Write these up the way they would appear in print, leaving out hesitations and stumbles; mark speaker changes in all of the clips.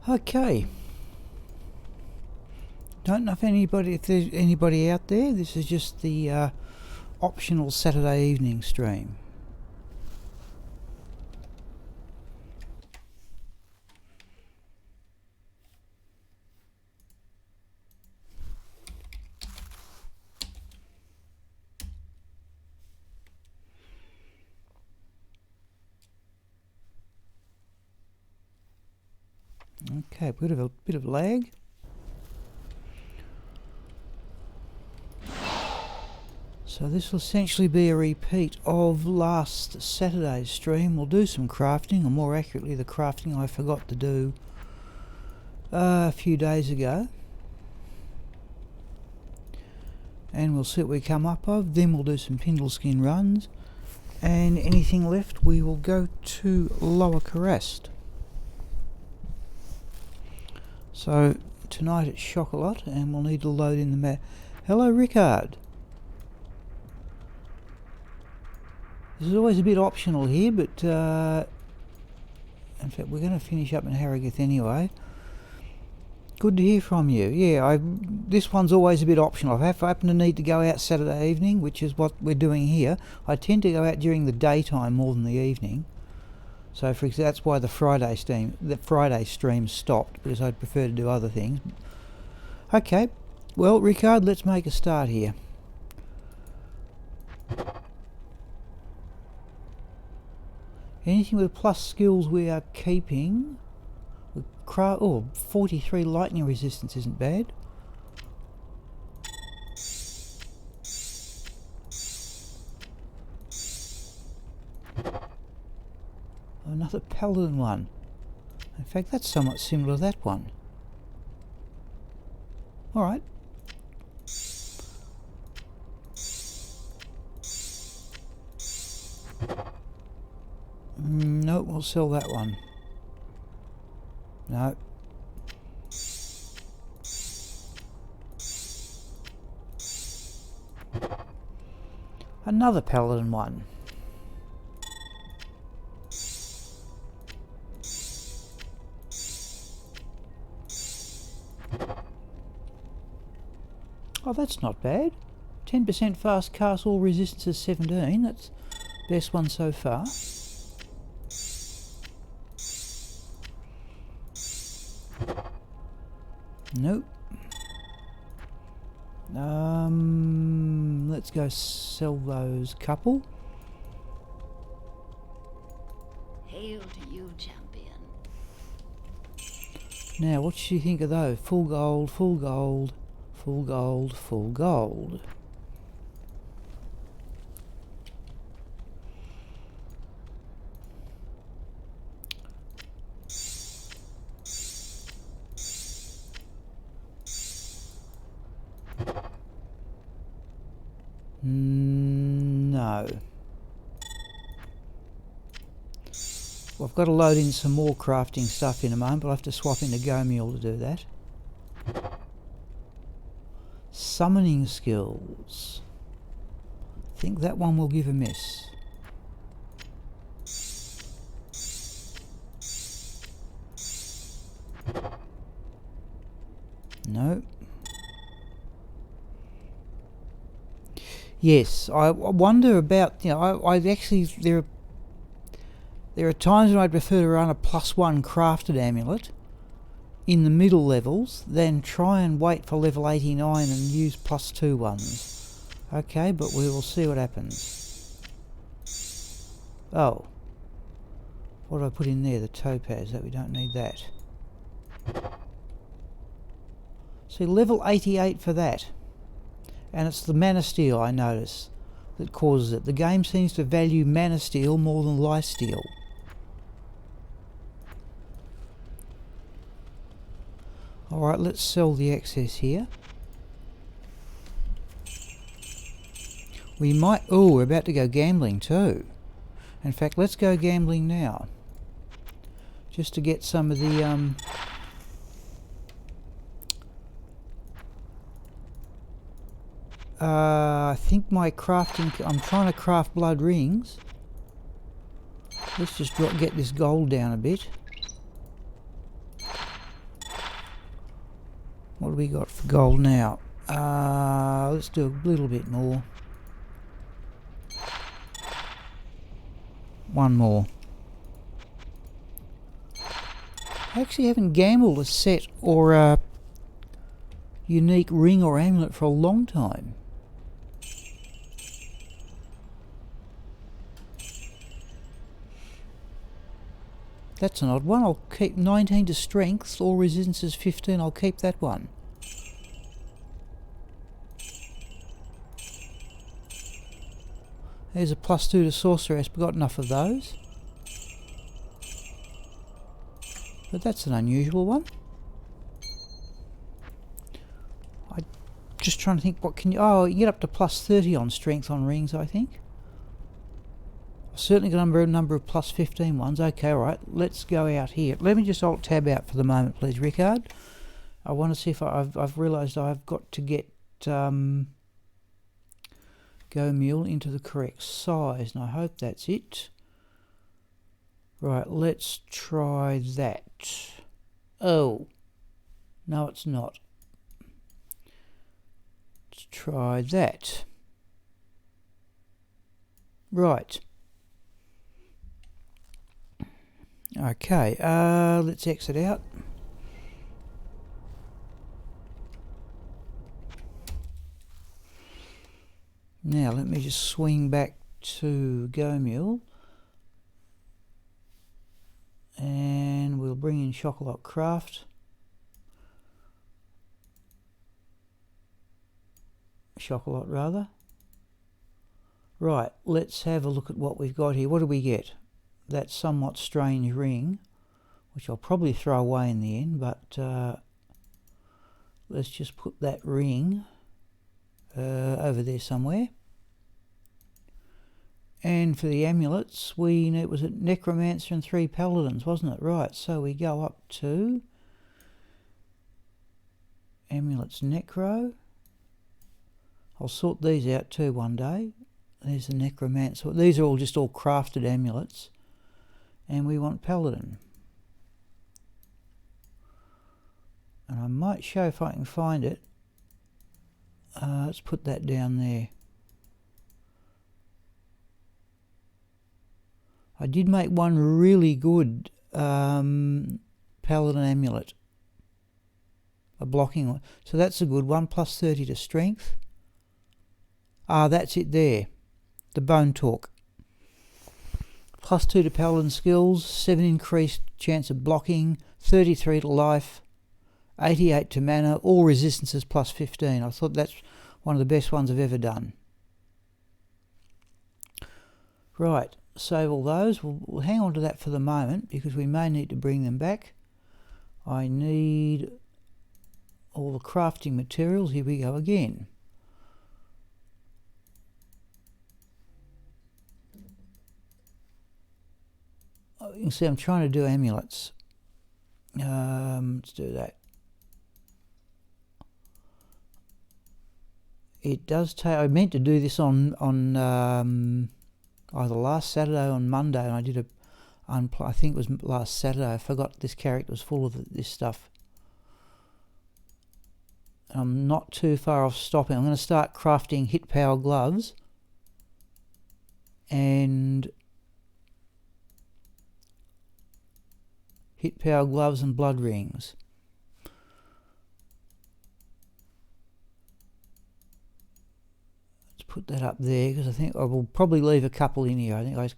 Speaker 1: Okay. Don't know if there's anybody out there. This is just the optional Saturday evening stream. Okay, bit of lag. So this will essentially be a repeat of last Saturday's stream. We'll do some crafting, or more accurately the crafting I forgot to do a few days ago. And we'll see what we come up of. Then we'll do some Pindleskin runs. And anything left we will go to Lower Kurast. So tonight it's Shockalot, and we'll need to load in the map. Hello, Rickard. This is always a bit optional here, but in fact we're going to finish up in Harrogate anyway. Good to hear from you. Yeah, this one's always a bit optional. If I happen to need to go out Saturday evening, which is what we're doing here, I tend to go out during the daytime more than the evening. So for example, that's why the Friday stream stopped, because I'd prefer to do other things. Okay, well, Rickard, let's make a start here. Anything with plus skills we are keeping. 43 lightning resistance isn't bad. Another paladin one. In fact, that's somewhat similar to that one. Alright. No, we'll sell that one. No. Another paladin one. Oh, that's not bad. 10% fast cast, all resistance is 17. That's the best one so far. Nope. Let's go sell those couple.
Speaker 2: Hail to you, champion.
Speaker 1: Now, what do you think of those? Full gold, full gold, full gold, full gold. No. Well, I've got to load in some more crafting stuff in a moment, but I'll have to swap into Go Mule to do that. Summoning skills. I think that one will give a miss. No. Yes, I wonder about, I actually, there are times when I'd prefer to run a +1 crafted amulet in the middle levels than try and wait for level 89 and use +2 ones. Okay, but we will see what happens. Oh. What do I put in there? The topaz, that we don't need that. See, level 88 for that. And it's the mana steel, I notice, that causes it. The game seems to value mana steel more than life steal. Alright, let's sell the excess here. We might... Oh, we're about to go gambling too. In fact, let's go gambling now. Just to get some of the... I think my crafting... I'm trying to craft blood rings. Let's just get this gold down a bit. do we got for gold now? Let's do a little bit more. One more. I actually haven't gambled a set or a unique ring or amulet for a long time. That's an odd one. I'll keep 19 to strength, all resistances 15. I'll keep that one. There's a +2 to sorceress, but got enough of those. But that's an unusual one. I'm just trying to think, what can you... Oh, you get up to +30 on strength on rings, I think. Certainly got a number of +15 ones. Okay, all right. Let's go out here. Let me just Alt-Tab out for the moment, please, Rickard. I want to see if I've realised I've got to get Go Mule into the correct size, and I hope that's it. Right, let's try that. Oh, no, it's not. Let's try that. Right. Okay, let's exit out. Now let me just swing back to Go Mule. And we'll bring in Shockalot Craft. Shockalot rather. Right, let's have a look at what we've got here. What do we get? That somewhat strange ring, which I'll probably throw away in the end, but let's just put that ring over there somewhere. And for the amulets, it was a Necromancer and 3 Paladins, wasn't it? Right, so we go up to Amulets Necro. I'll sort these out too one day. There's the Necromancer. These are all crafted amulets. And we want Paladin. And I might show if I can find it. Let's put that down there. I did make one really good Paladin amulet. A blocking one. So that's a good one. +30 to strength. That's it there. The Bone Talk. +2 to Paladin skills. 7 increased chance of blocking. 33 to life. 88 to mana. All resistances +15. I thought that's one of the best ones I've ever done. Right. Save all those. We'll hang on to that for the moment because we may need to bring them back. I need all the crafting materials. Here we go again. You can see I'm trying to do amulets. Let's do that. It does take... I meant to do this on either last Saturday or on Monday, and I did I think it was last Saturday. I forgot this character was full of this stuff. I'm not too far off stopping. I'm going to start crafting hit power gloves and hit power gloves and blood rings. Put that up there because I think I will probably leave a couple in here. I think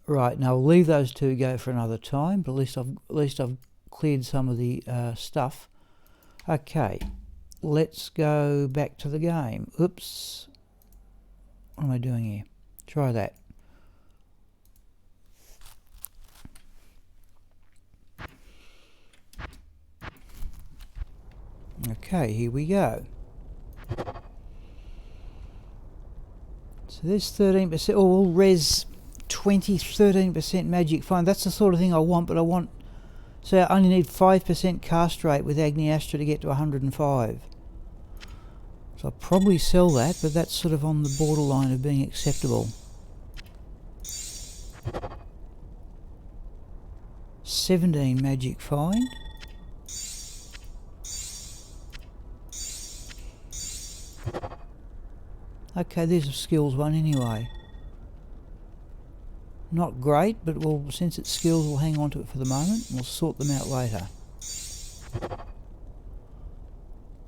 Speaker 1: right, now I'll leave those two go for another time, but at least I've cleared some of the stuff. Okay, let's go back to the game. Oops, what am I doing here? Try that. Okay, here we go. So there's 13%, all res 20, 13% magic. Fine, that's the sort of thing I want, but I want... So I only need 5% cast rate with Agni Astra to get to 105. So I'll probably sell that, but that's sort of on the borderline of being acceptable. 17 magic find. Okay, there's a skills one anyway. Not great, but since it's skills, we'll hang on to it for the moment. We'll sort them out later.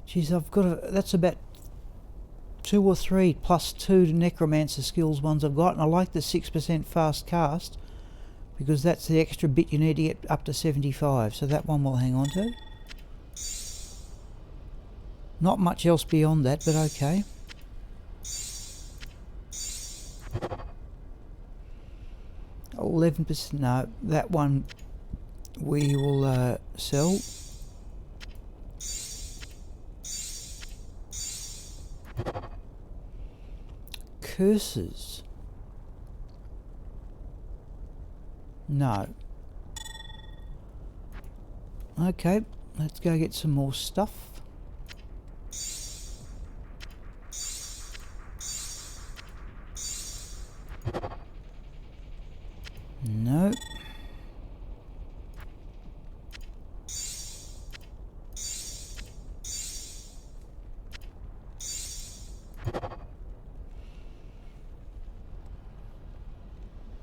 Speaker 1: Geez, that's about 2 or 3 plus 2 to necromancer skills ones I've got, and I like the 6% fast cast because that's the extra bit you need to get up to 75, so that one we'll hang on to. Not much else beyond that, but okay. Oh, 11%, no, that one we will sell. Curses. No. Okay, let's go get some more stuff. No.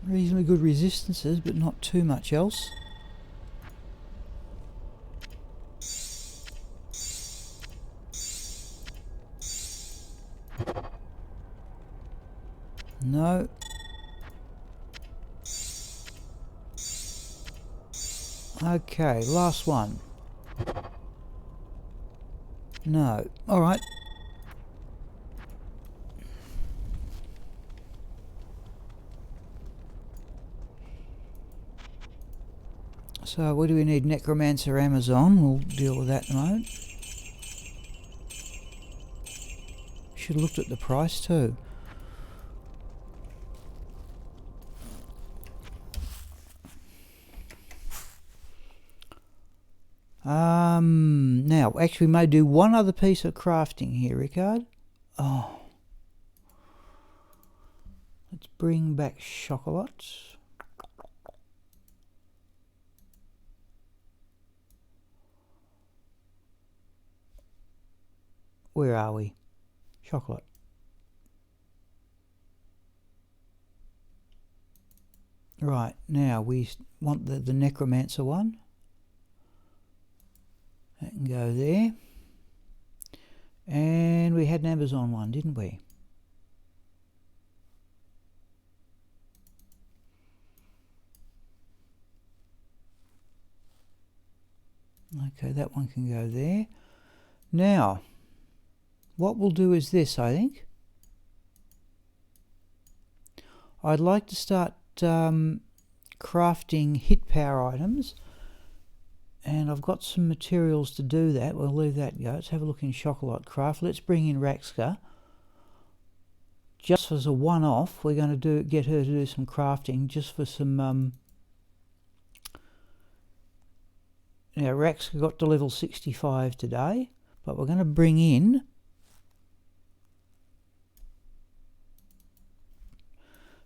Speaker 1: Reasonably good resistances, but not too much else. No. Okay, last one. No. Alright. So what do we need? Necromancer Amazon. We'll deal with that in a moment. Should have looked at the price too. Now, actually we may do one other piece of crafting here, Rickard. Oh. Let's bring back Shockalot. Where are we? Shockalot. Right, now we want the necromancer one. That can go there. And we had an Amazon one, didn't we? Okay, that one can go there. Now, what we'll do is this, I think. I'd like to start crafting hit power items. And I've got some materials to do that. We'll leave that go. Let's have a look in Shockalot Craft. Let's bring in Raxka. Just as a one-off, we're going to get her to do some crafting just for some... Now, Raxka got to level 65 today, but we're going to bring in...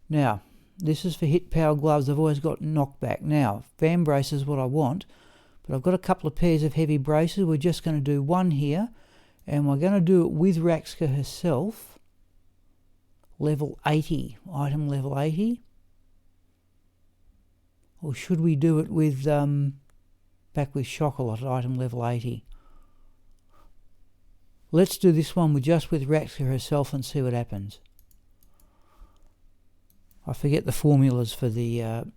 Speaker 1: Now, this is for hit power gloves. I've always got knockback. Now, fan brace is what I want. But I've got a couple of pairs of heavy braces. We're just going to do one here, and we're going to do it with Raxka herself. Level 80, item level 80. Or should we do it with back with Shockalot at item level 80? Let's do this one with Raxka herself and see what happens. I forget the formulas for the and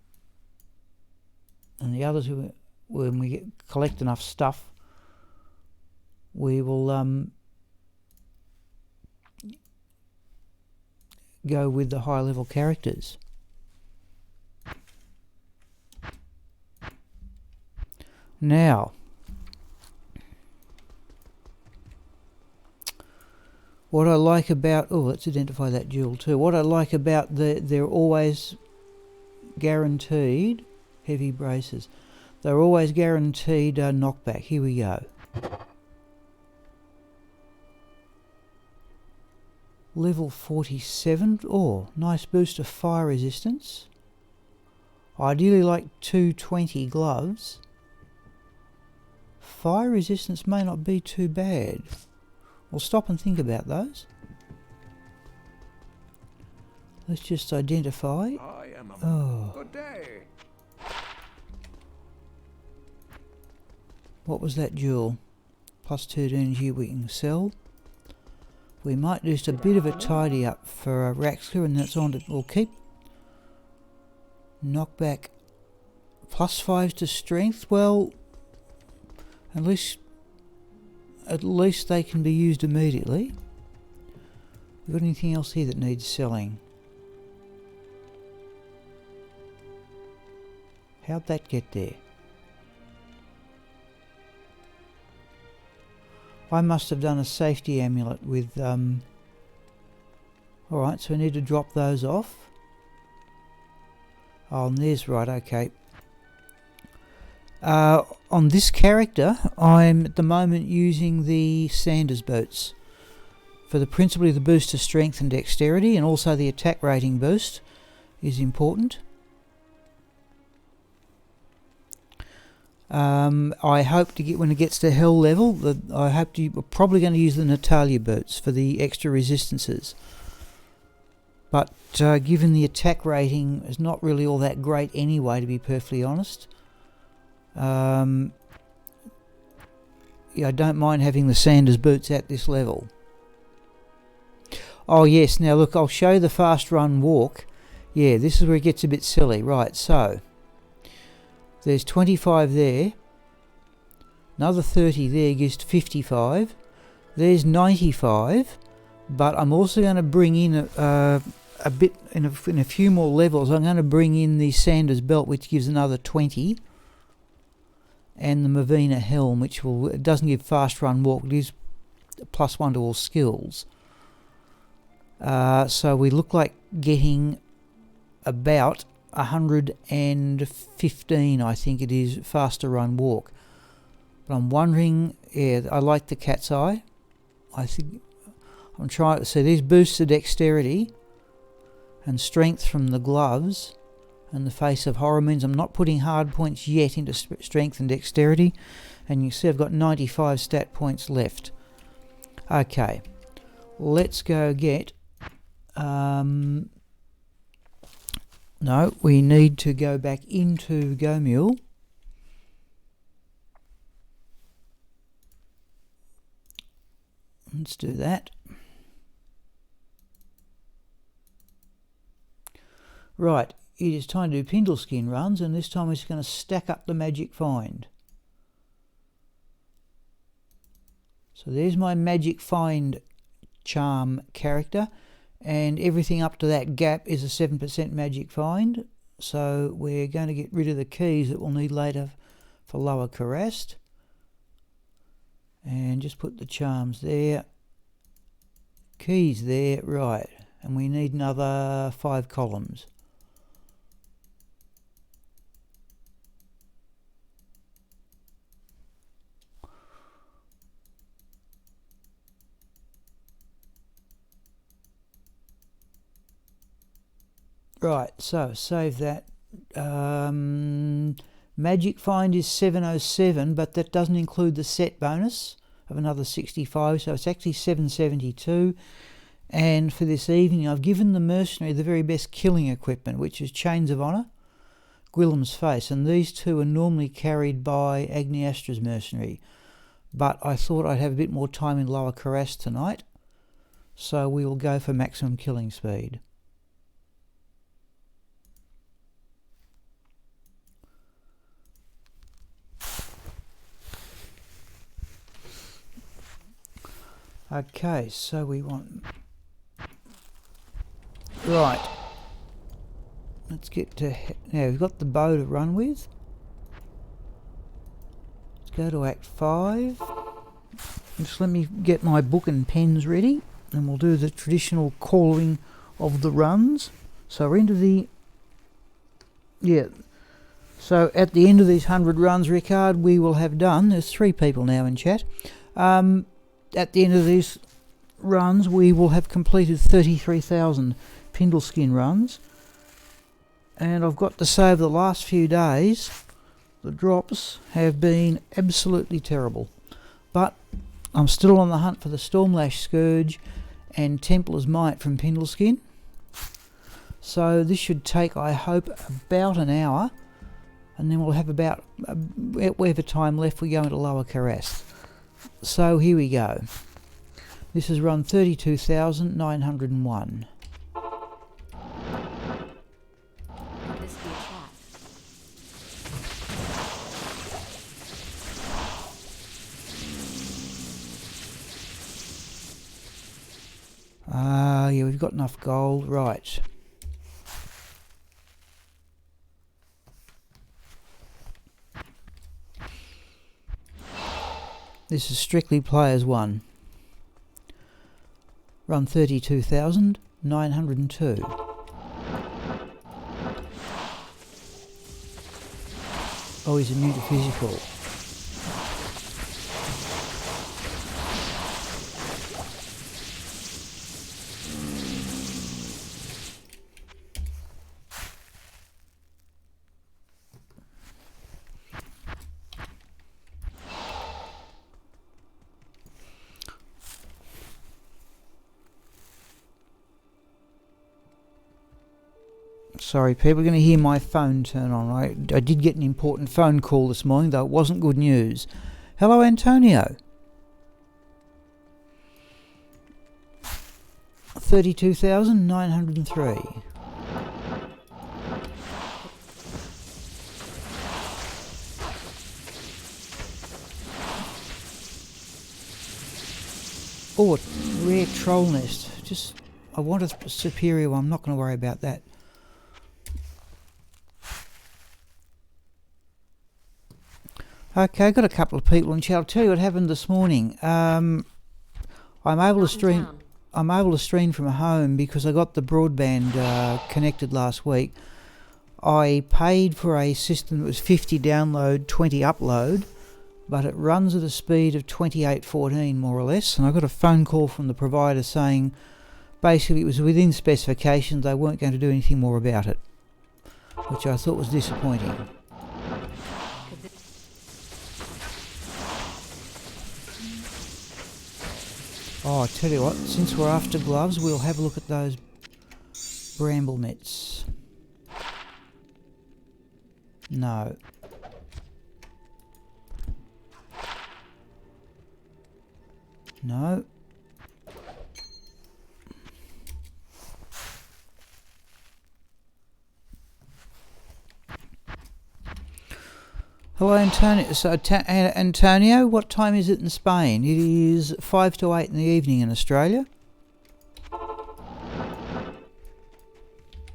Speaker 1: the others who. When we collect enough stuff, we will go with the high level characters. Now, what I like about, let's identify that jewel too. What I like about they're always guaranteed heavy braces. They're always guaranteed knockback. Here we go. Level 47. Oh, nice boost of fire resistance. Ideally like 220 gloves. Fire resistance may not be too bad. We'll stop and think about those. Let's just identify.
Speaker 3: I am a
Speaker 1: Oh,
Speaker 3: good day.
Speaker 1: what was that jewel? +2 to energy we can sell. We might do just a bit of a tidy up for Raxler, and that's on it. We'll keep. Knockback +5 to strength. Well, at least they can be used immediately. We got anything else here that needs selling? How'd that get there? I must have done a safety amulet with alright, so we need to drop those off. Oh, and there's right, okay. On this character, I'm at the moment using the Sanders boots for principally the boost to strength and dexterity, and also the attack rating boost is important. I hope to get, when it gets to hell level, we're probably going to use the Natalia boots for the extra resistances. But given the attack rating is not really all that great anyway, to be perfectly honest. Yeah, I don't mind having the Sanders boots at this level. Oh yes, now look, I'll show you the fast run walk. Yeah, this is where it gets a bit silly. Right, so there's 25 there, another 30 there gives 55, there's 95, but I'm also going to bring in a bit, in a few more levels, I'm going to bring in the Sanders belt, which gives another 20, and the Mavina helm, which it doesn't give fast run walk, it gives +1 to all skills. So we look like getting about 115, I think it is, faster run walk. But I'm wondering, yeah, I like the cat's eye. I think I'm trying to see these boosts of dexterity and strength from the gloves, and the face of horror means I'm not putting hard points yet into strength and dexterity. And you see I've got 95 stat points left. Okay, let's go get no, we need to go back into Go Mule. Let's do that. Right, it is time to do Pindleskin runs, and this time we're just going to stack up the magic find. So there's my magic find charm character, and everything up to that gap is a 7% magic find. So we're going to get rid of the keys that we'll need later for Lower Kurast, and just put the charms there, keys there, right, and we need another 5 columns. Right, so save that. Magic find is 707, but that doesn't include the set bonus of another 65, so it's actually 772. And for this evening, I've given the mercenary the very best killing equipment, which is Chains of Honour, Gwillem's Face, and these two are normally carried by Agniastra's mercenary. But I thought I'd have a bit more time in Lower Kurast tonight, so we will go for maximum killing speed. Okay, so we want... Right. Let's get to... Now, we've got the bow to run with. Let's go to Act 5. Just let me get my book and pens ready, and we'll do the traditional calling of the runs. So we're into the... Yeah. So at the end of these 100 runs, Ricard, we will have done... There's 3 people now in chat. At the end of these runs, we will have completed 33,000 Pindleskin runs. And I've got to say, over the last few days, the drops have been absolutely terrible. But I'm still on the hunt for the Stormlash Scourge and Templar's Might from Pindleskin. So this should take, I hope, about an hour, and then we'll have about whatever time left we go into Lower Kurast. So here we go. This is run 32,901.
Speaker 2: Could this be a trap?
Speaker 1: Yeah, we've got enough gold, right. This is strictly players 1. Run 32,902. Oh, he's immune to physical. Sorry, people are going to hear my phone turn on. I did get an important phone call this morning, though it wasn't good news. Hello, Antonio. 32,903. Oh, a rare troll nest. Just, I want a superior one. I'm not going to worry about that. Okay, I've got a couple of people in chat. I'll tell you what happened this morning. I'm able to stream from home because I got the broadband connected last week. I paid for a system that was 50 download, 20 upload, but it runs at a speed of 2814 more or less. And I got a phone call from the provider saying basically it was within specifications. They weren't going to do anything more about it, which I thought was disappointing. Oh, I tell you what, since we're after gloves, we'll have a look at those bramble nets. No. No. Hello, Antonio. So, Antonio, what time is it in Spain? It is 5 to 8 in the evening in Australia.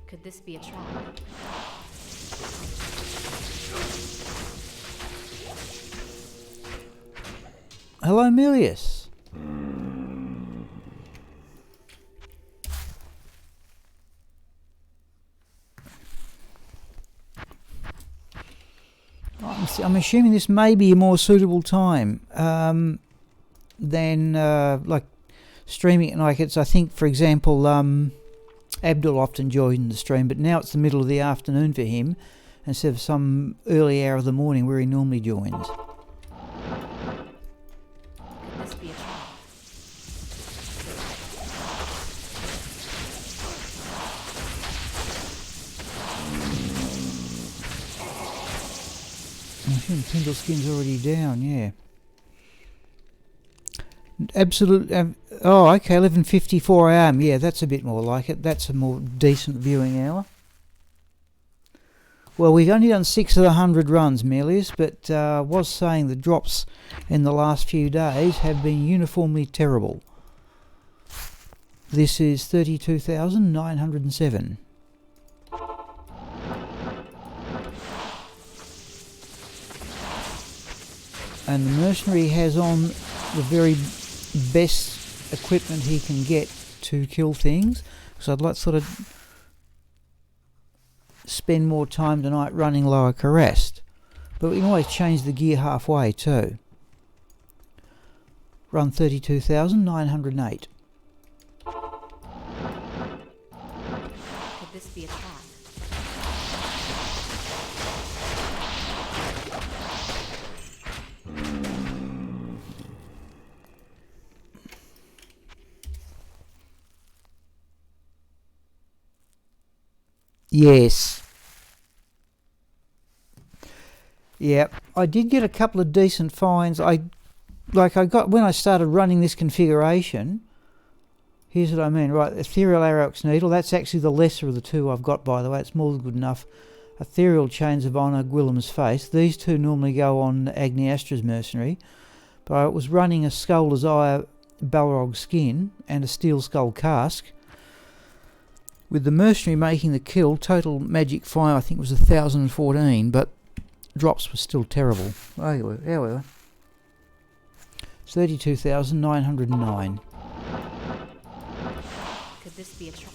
Speaker 2: Could this be a trap?
Speaker 1: Hello, Milius. I'm assuming this may be a more suitable time than like streaming at night. I think, for example, Abdul often joined the stream, but now it's the middle of the afternoon for him instead of some early hour of the morning where he normally joins.
Speaker 2: Could this be a trap?
Speaker 1: I think Pindleskin's already down, yeah. Absolute. Oh, okay, 11:54 AM. Yeah, that's a bit more like it. That's a more decent viewing hour. Well, we've only done 6 of the 100 runs, Melius, but was saying the drops in the last few days have been uniformly terrible. This is 32,907. And the mercenary has on the very best equipment he can get to kill things. So I'd like to sort of spend more time tonight running Lower Kurast. But we can always change the gear halfway too. Run 32,908.
Speaker 2: Could this be a trap?
Speaker 1: Yes. Yeah, I did get a couple of decent finds. I got when I started running this configuration. Here's what I mean, right? Ethereal Arox Needle. That's actually the lesser of the two I've got, by the way. It's more than good enough. Ethereal Chains of Honour, Gwillim's Face. These two normally go on Agni Astra's Mercenary. But I was running a Skull Desire Balrog Skin and a Steel Skull Cask. With the Mercenary making the kill, total magic fire I think was 1,014, but drops were still terrible. Oh, here we are. It's 32,909.
Speaker 2: Could this be a trap?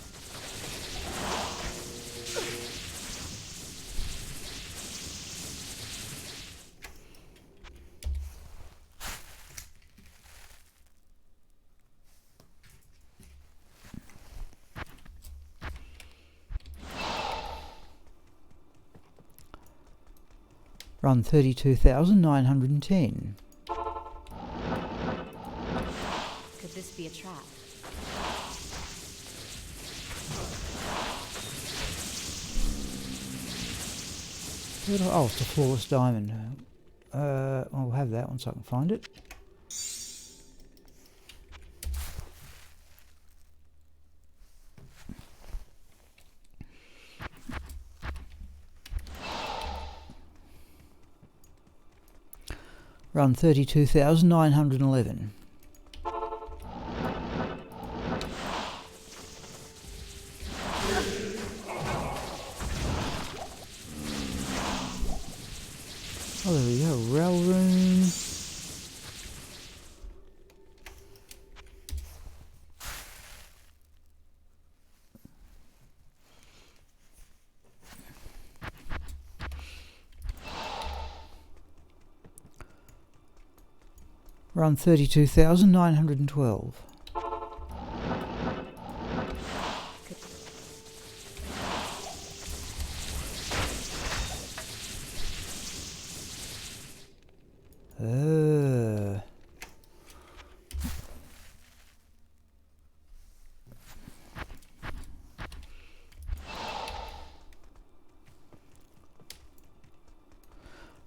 Speaker 1: Run 32,910.
Speaker 2: Could this be a trap?
Speaker 1: Oh, it's a flawless diamond. I'll have that once I can find it. Run 32,911. Oh, there we go. Rel Room. Run 32,912.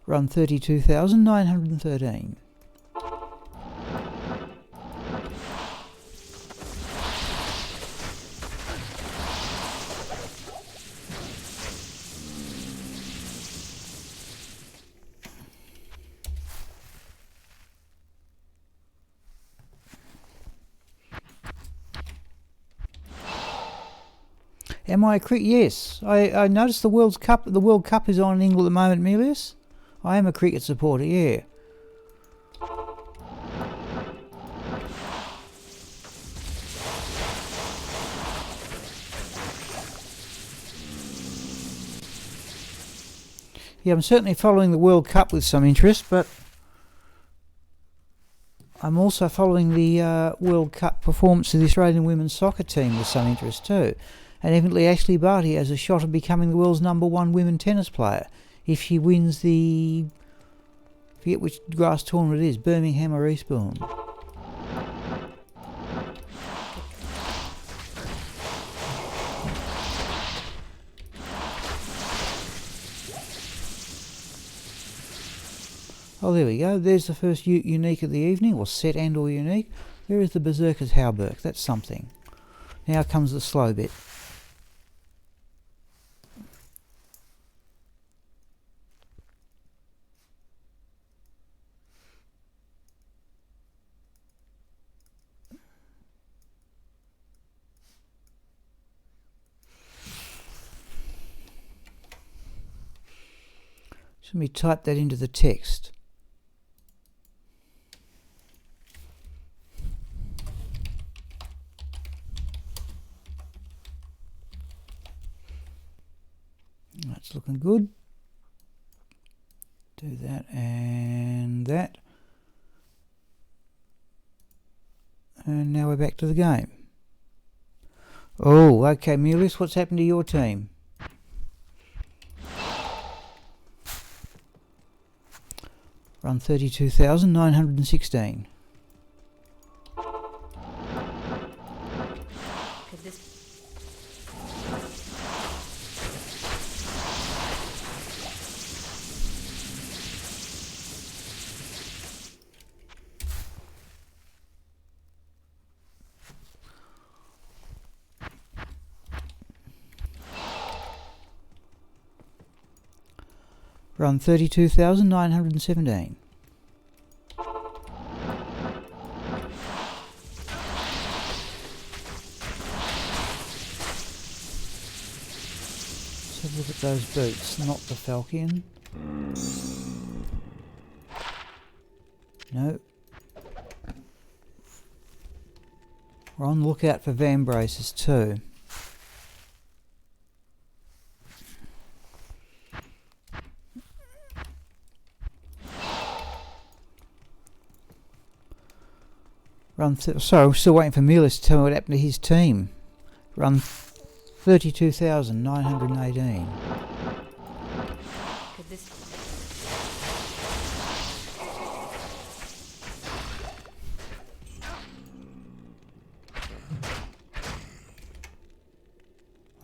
Speaker 1: Run 32,913. Am I a cricket? Yes. I noticed the World Cup is on in England at the moment, Melius. I am a cricket supporter, yeah. Yeah, I'm certainly following the World Cup with some interest, but I'm also following the World Cup performance of the Australian women's soccer team with some interest too. And evidently Ashley Barty has a shot of becoming the world's #1 women tennis player if she wins the, I forget which grass tournament it is, Birmingham or Eastbourne. Oh, there we go. There's the first unique of the evening, or set and or unique. There is the Berserker's Hauberk. That's something. Now comes the slow bit. Let me type that into the text. That's looking good. Do that and that. And now we're back to the game. Oh, okay, Mulius, what's happened to your team? Run 32,916.
Speaker 2: Could this...
Speaker 1: Run 32,917. Let's have a look at those boots, not the falcon. No. We're on the lookout for van braces too. Sorry, we're still waiting for Mealis to tell me what happened to his team. Run 32,918.
Speaker 2: Could this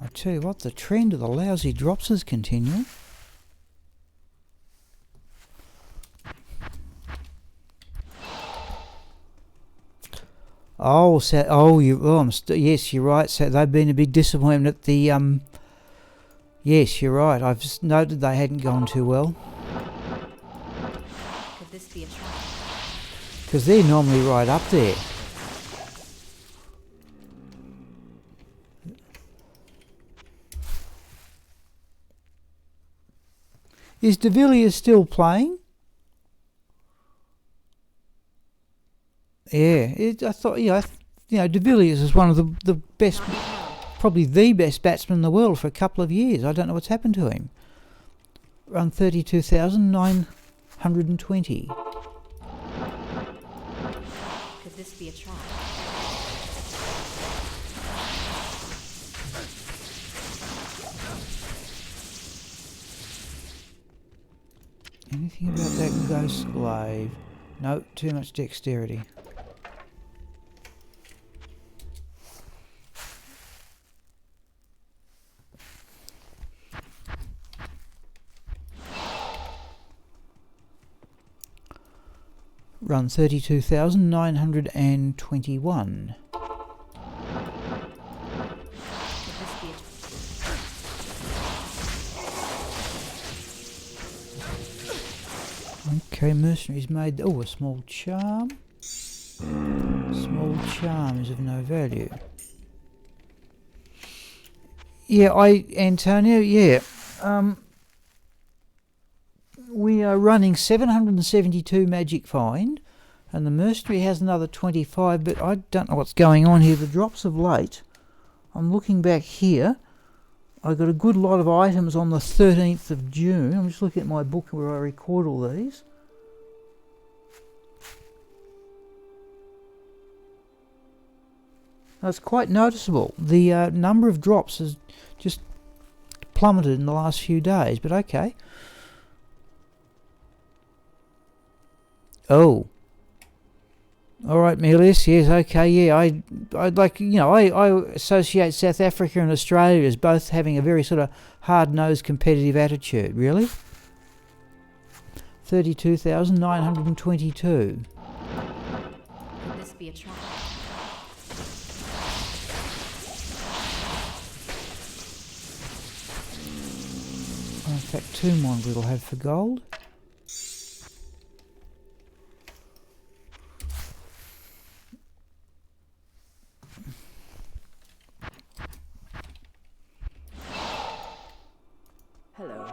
Speaker 1: I tell you what, the trend of the lousy drops is continuing. Oh, yes, you're right. So they've been a big disappointment at the yes, you're right. I've just noted they hadn't gone too well.
Speaker 2: could this be a trap?
Speaker 1: Because they're normally right up there. Is De Villiers still playing? Yeah, I thought, De Villiers is one of the best, probably the best batsman in the world for a couple of years. I don't know what's happened to him. Run 32,920.
Speaker 2: Could this be a trap?
Speaker 1: Anything about that ghost slave? No, too much dexterity. Run 32,921.
Speaker 2: Could this be a
Speaker 1: Okay, mercenaries made... Oh, a small charm. Small charm is of no value. Yeah, Antonio, yeah. We are running 772 magic find, and the mercenary has another 25, but I don't know what's going on here. The drops of late, I'm looking back here, I got a good lot of items on the 13th of June. I'm just looking at my book where I record all these. Now, it's quite noticeable. The number of drops has just plummeted in the last few days, but okay. Oh. Alright, Mealis, yes, okay, yeah, I'd like, I associate South Africa and Australia as both having a very sort of hard-nosed competitive attitude, really? 32,922.
Speaker 2: could this be a trap?
Speaker 1: In fact, 2 Mongrel will have for gold.
Speaker 2: Hello.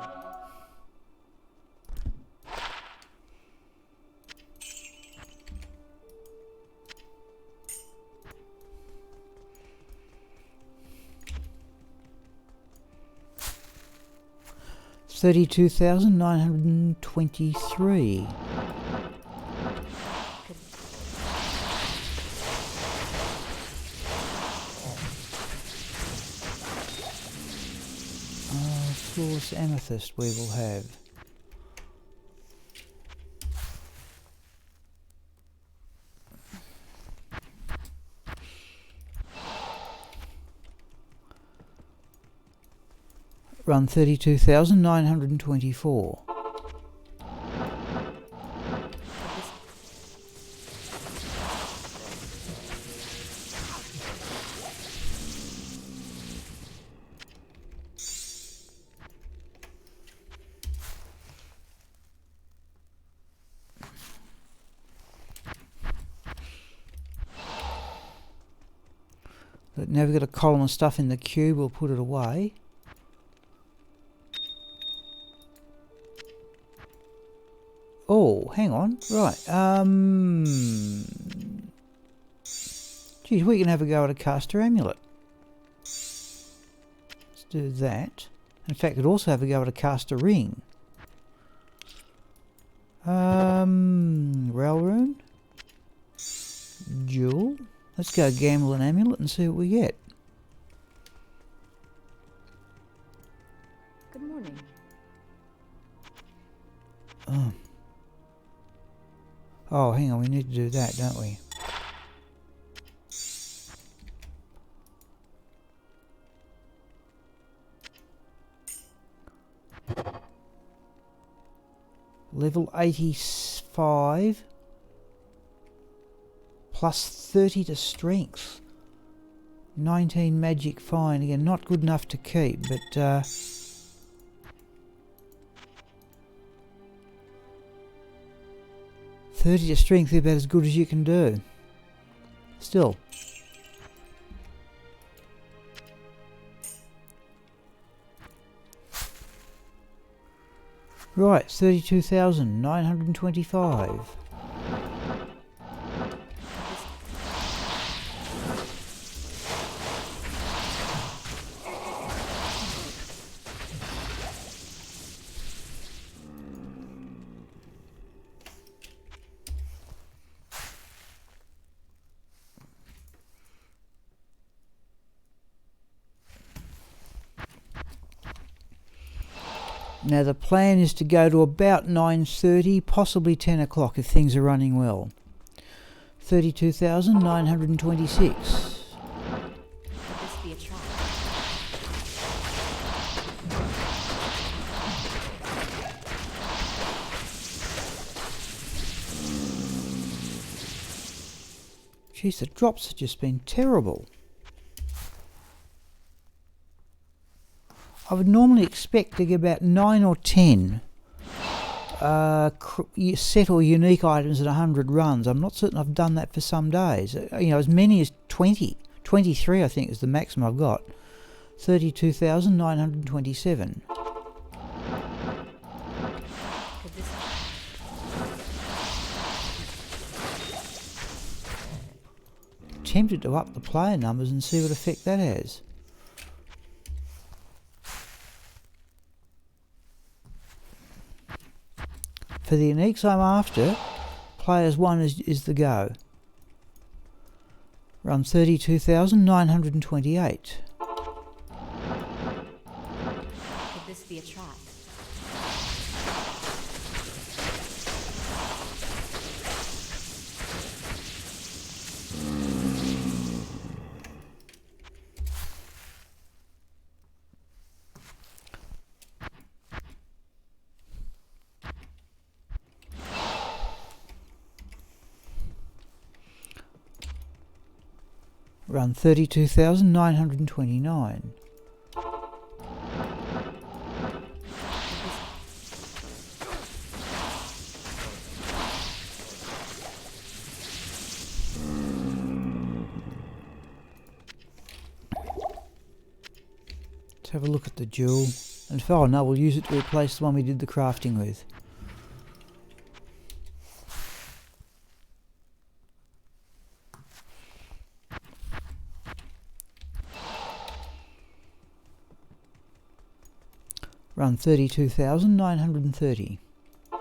Speaker 1: It's 32,923.
Speaker 2: Could
Speaker 1: Flawless amethyst we will have. Run 32,924. But now we've got a column of stuff in the cube, we'll put it away. Oh, hang on. Right. Geez, we can have a go at a caster amulet. Let's do that. In fact, we could also have a go at a caster ring. Rail rune. Jewel. Let's go gamble an amulet and see what we get.
Speaker 2: Good morning.
Speaker 1: Oh, hang on, we need to do that, don't we? Level 85 plus 30 to strength. 19 magic fine. Again, not good enough to keep, but 30 to strength is about as good as you can do. Still. Right, 32,925. Now the plan is to go to about 9:30, possibly 10 o'clock if things are running well. 32,926.
Speaker 2: Could this be a trap?
Speaker 1: Jeez, the drops have just been terrible. I would normally expect to get about 9 or 10 set or unique items at 100 runs. I'm not certain I've done that for some days. You know, as many as 20. 23 I think is the maximum I've got. 32,927.
Speaker 2: Could this
Speaker 1: Tempted to up the player numbers and see what effect that has. For the uniques I'm after, players 1 is the go. Run 32,928.
Speaker 2: could this be a trap?
Speaker 1: Run 32,929. Let's have a look at the jewel. And oh no, we'll use it to replace the one we did the crafting with. Run 32,930.
Speaker 2: Could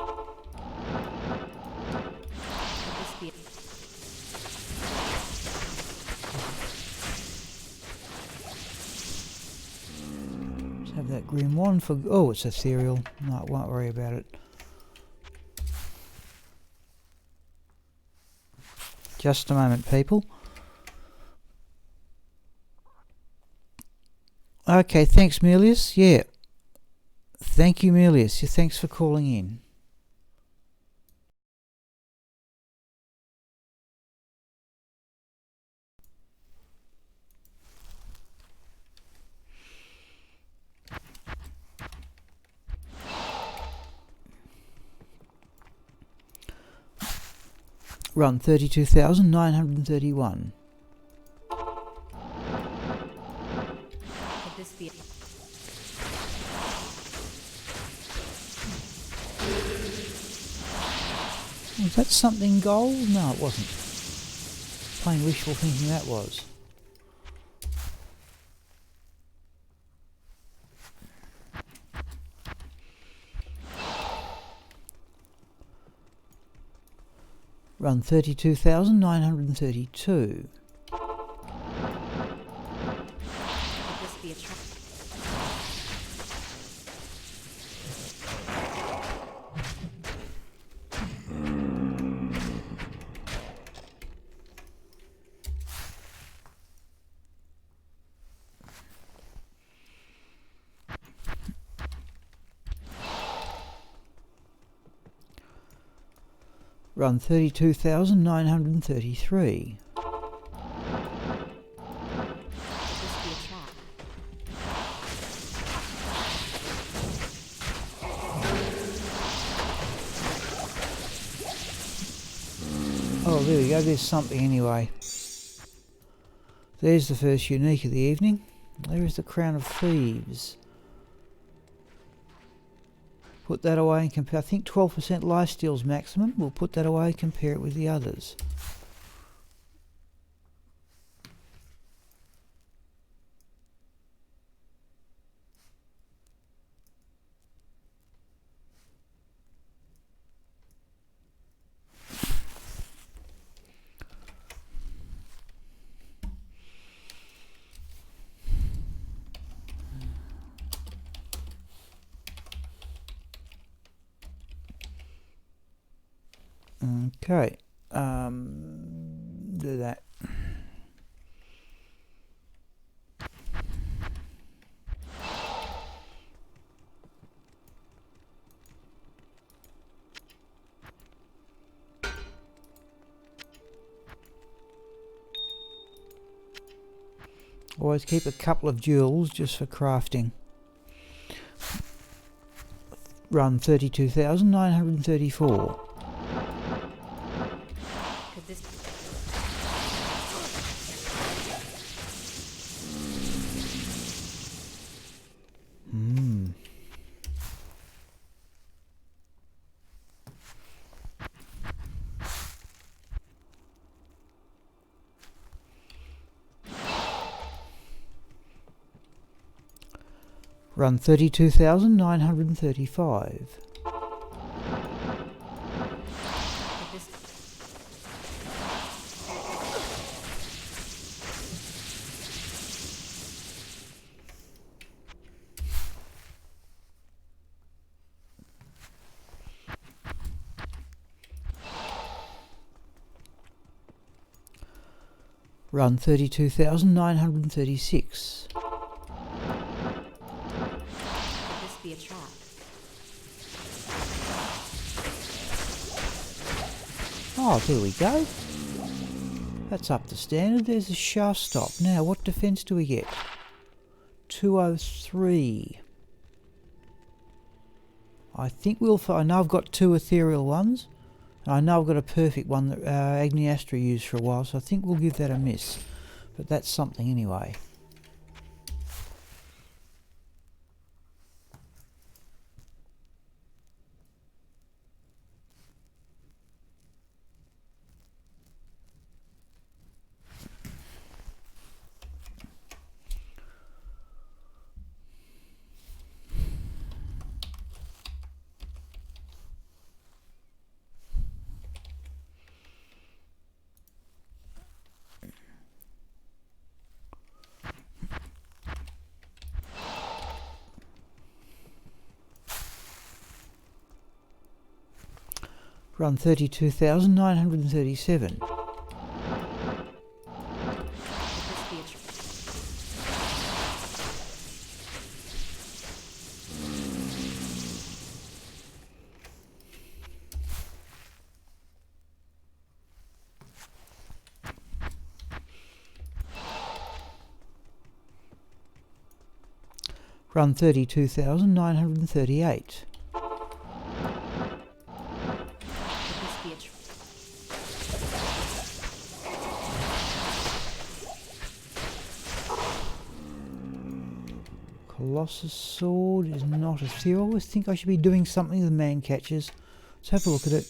Speaker 2: this be
Speaker 1: Let's have that green one for... Oh, it's ethereal. No, I won't worry about it. Just a moment, people. Okay, thanks, Melius. Yeah. Thank you, Melius. Thanks for calling in. Run 32,931.
Speaker 2: this be a
Speaker 1: Was that something gold? No, it wasn't. Plain wishful thinking that was. Run 32,932.
Speaker 2: could this be a trap?
Speaker 1: Run 32,933.
Speaker 2: Could this be a trap?
Speaker 1: Oh, there we go. There's something anyway. There's the first unique of the evening. There is the Crown of Thieves. Put that away and compare. I think 12% lifesteal's maximum. We'll put that away and compare it with the others. Okay, do that. Always keep a couple of jewels just for crafting. Run 32,934.
Speaker 2: Could this
Speaker 1: Run 32,935.
Speaker 2: could this
Speaker 1: Run 32,936.
Speaker 2: could this be a trap?
Speaker 1: Oh, there we go. That's up to standard. There's a shaft stop. Now, what defense do we get? 203. I think I know I've got two ethereal ones. And I know I've got a perfect one that Agniastra used for a while, so I think we'll give that a miss. But that's something anyway. Run 32,937.
Speaker 2: Could this be a trap?
Speaker 1: Run 32,938.
Speaker 2: Could this be a trap?
Speaker 1: Colossus Sword is not a theory. I always think I should be doing something with man catchers. Let's have a look at it.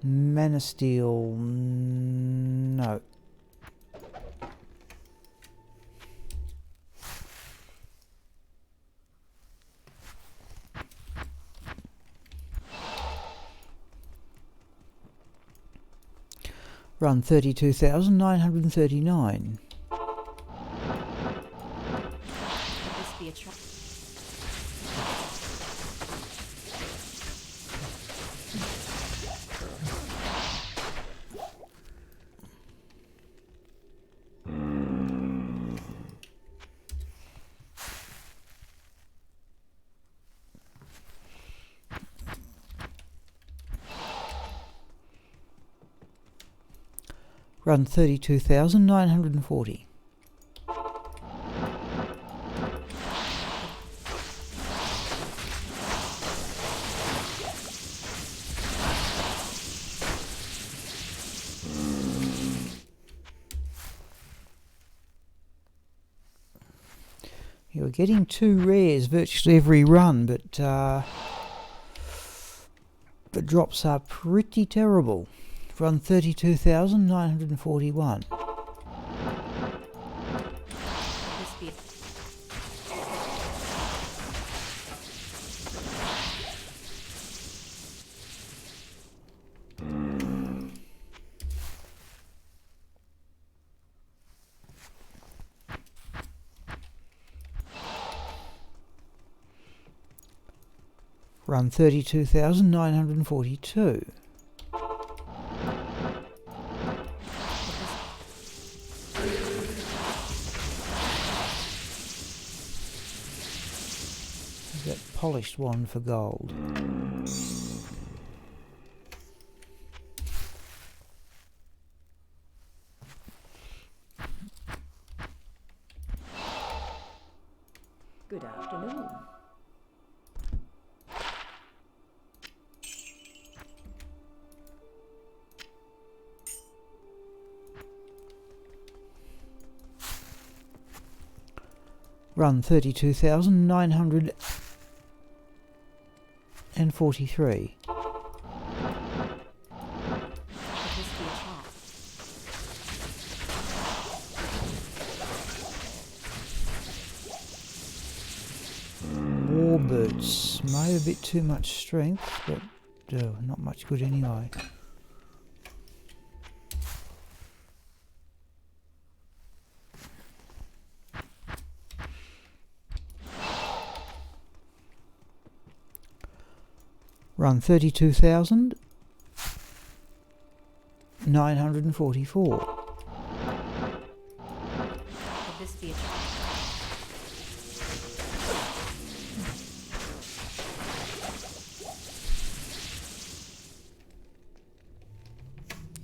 Speaker 1: Man of Steel, no. Run 32,939.
Speaker 2: Could this be a trap?
Speaker 1: Run 32,940. You're getting 2 rares virtually every run, but the drops are pretty terrible. Run 32,941.
Speaker 2: Could this be a
Speaker 1: Run 32,942. That polished one for gold.
Speaker 3: Good afternoon.
Speaker 1: Run 32,943.
Speaker 2: could this be a trap?
Speaker 1: Warbirds may have a bit too much strength, but not much good anyway. Run 32,944.
Speaker 2: Could this be a trap?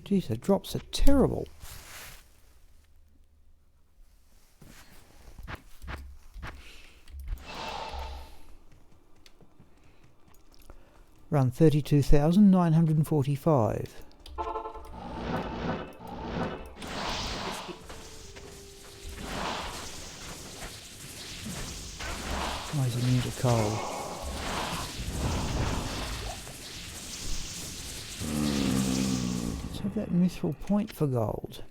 Speaker 1: Geez, the drops are terrible. Run 32,945.
Speaker 2: Could this be
Speaker 1: Oh, he's immune to cold. Let's have that mithril point for gold.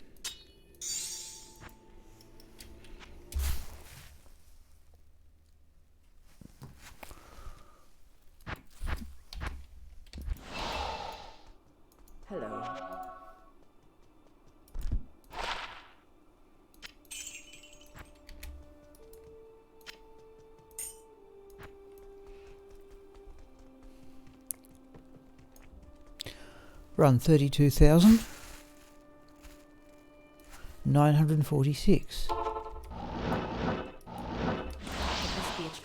Speaker 3: Hello.
Speaker 1: Run 32,946.
Speaker 2: could this be a trap?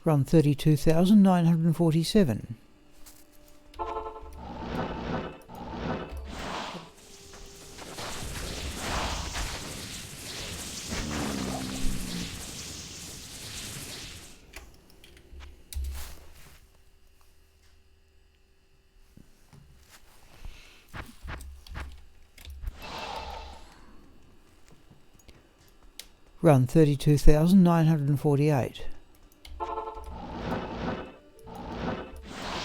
Speaker 1: Run 32,947. Run 32,948.
Speaker 2: Could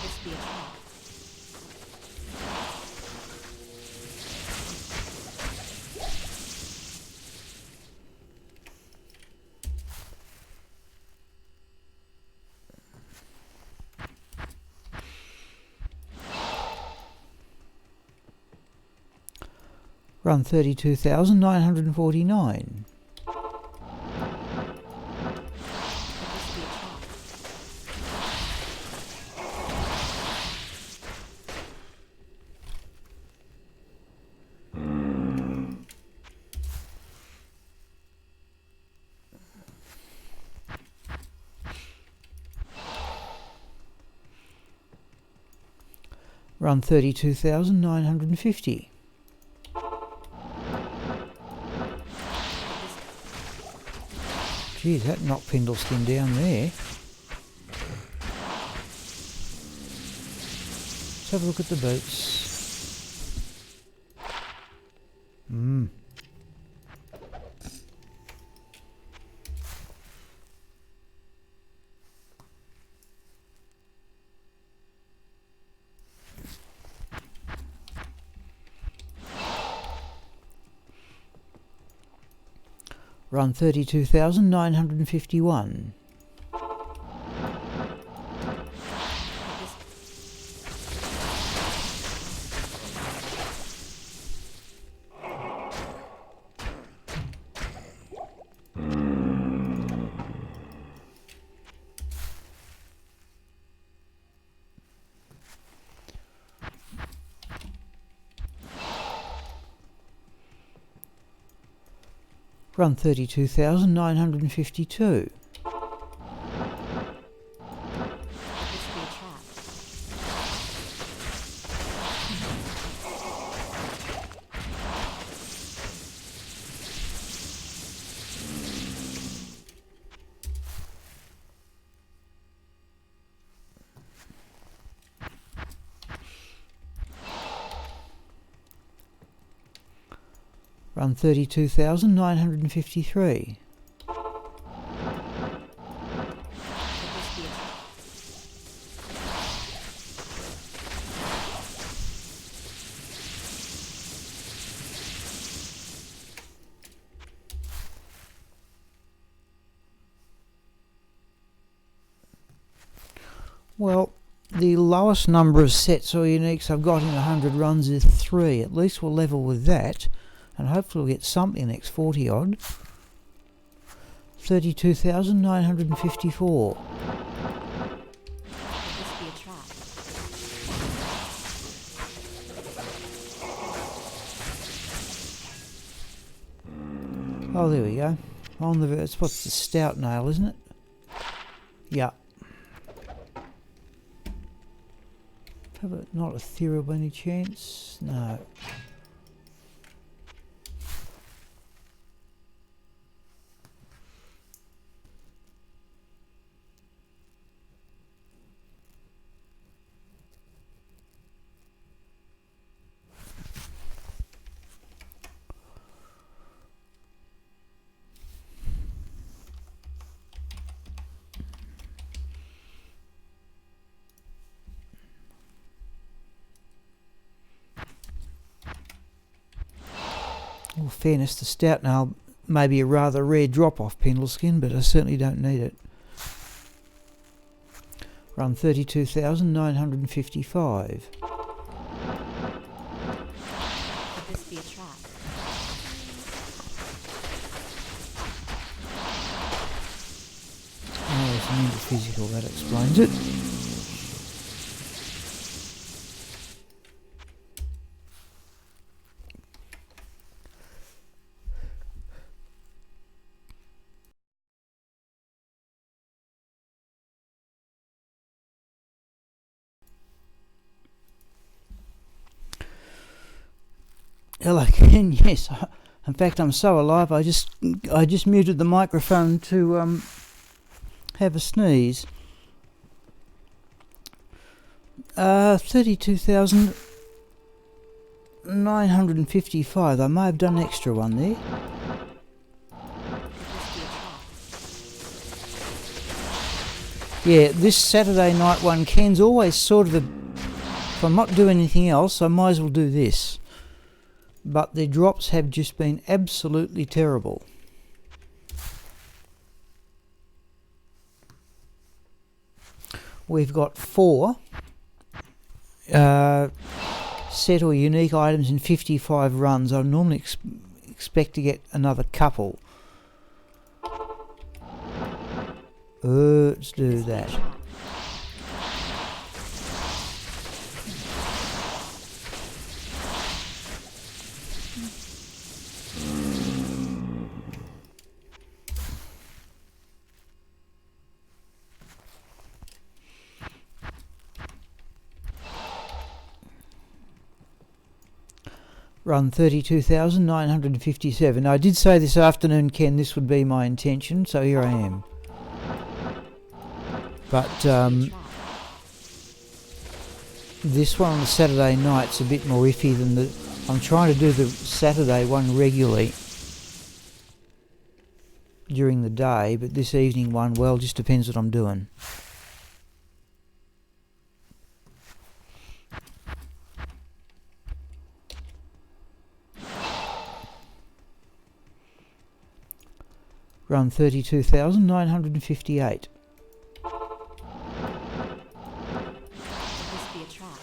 Speaker 2: this be a trap?
Speaker 1: Run 32,949. Run 32,950. Geez, that knocked Pindleskin down there. Let's have a look at the boots. Run 32,951. Run 32,952. Run 32,953. Well, the lowest number of sets or uniques I've got in 100 runs is 3. At least we'll level with that, and hopefully we'll get something next 40 odd. 32,954.
Speaker 2: Could this be a trap?
Speaker 1: Oh, there we go. On the it's what's the stout nail, isn't it? Yeah. Have it not a theory by any chance? No. In fairness, the stout nail may be a rather rare drop off Pindleskin, but I certainly don't need it. Run 32,955.
Speaker 2: Could this be a trap?
Speaker 1: Oh, there's an physical, that explains it. Hello again. Yes, in fact I'm so alive I just muted the microphone to have a sneeze. 32,955. I may have done an extra one there.
Speaker 2: Could this
Speaker 1: Yeah, this Saturday night one, Ken's always sort of a... If I'm not doing anything else, I might as well do this. But the drops have just been absolutely terrible. We've got 4 set or unique items in 55 runs. I normally expect to get another couple. Let's do that. Run 32,957. I did say this afternoon, Ken, this would be my intention, so here I am. But this one on the Saturday night's a bit more iffy than the... I'm trying to do the Saturday one regularly during the day, but this evening one, well, just depends what I'm doing. Run 32,958.
Speaker 2: Could this be a trap?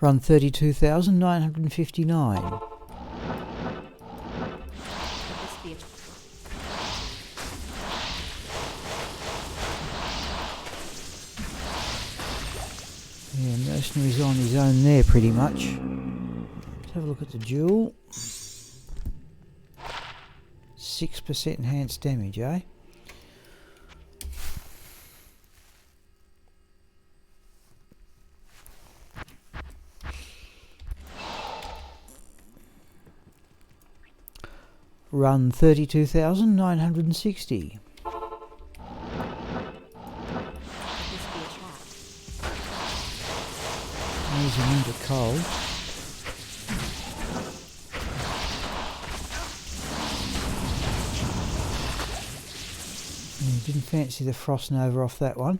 Speaker 1: Run 32,959.
Speaker 2: Could this be a trap?
Speaker 1: Yeah, Mercenary's on his own there pretty much. Let's have a look at the duel. 6% enhanced damage, eh? Run 32,960.
Speaker 2: Could this be a trap?
Speaker 1: There's an into cold. Didn't fancy the Frost Nova off that one.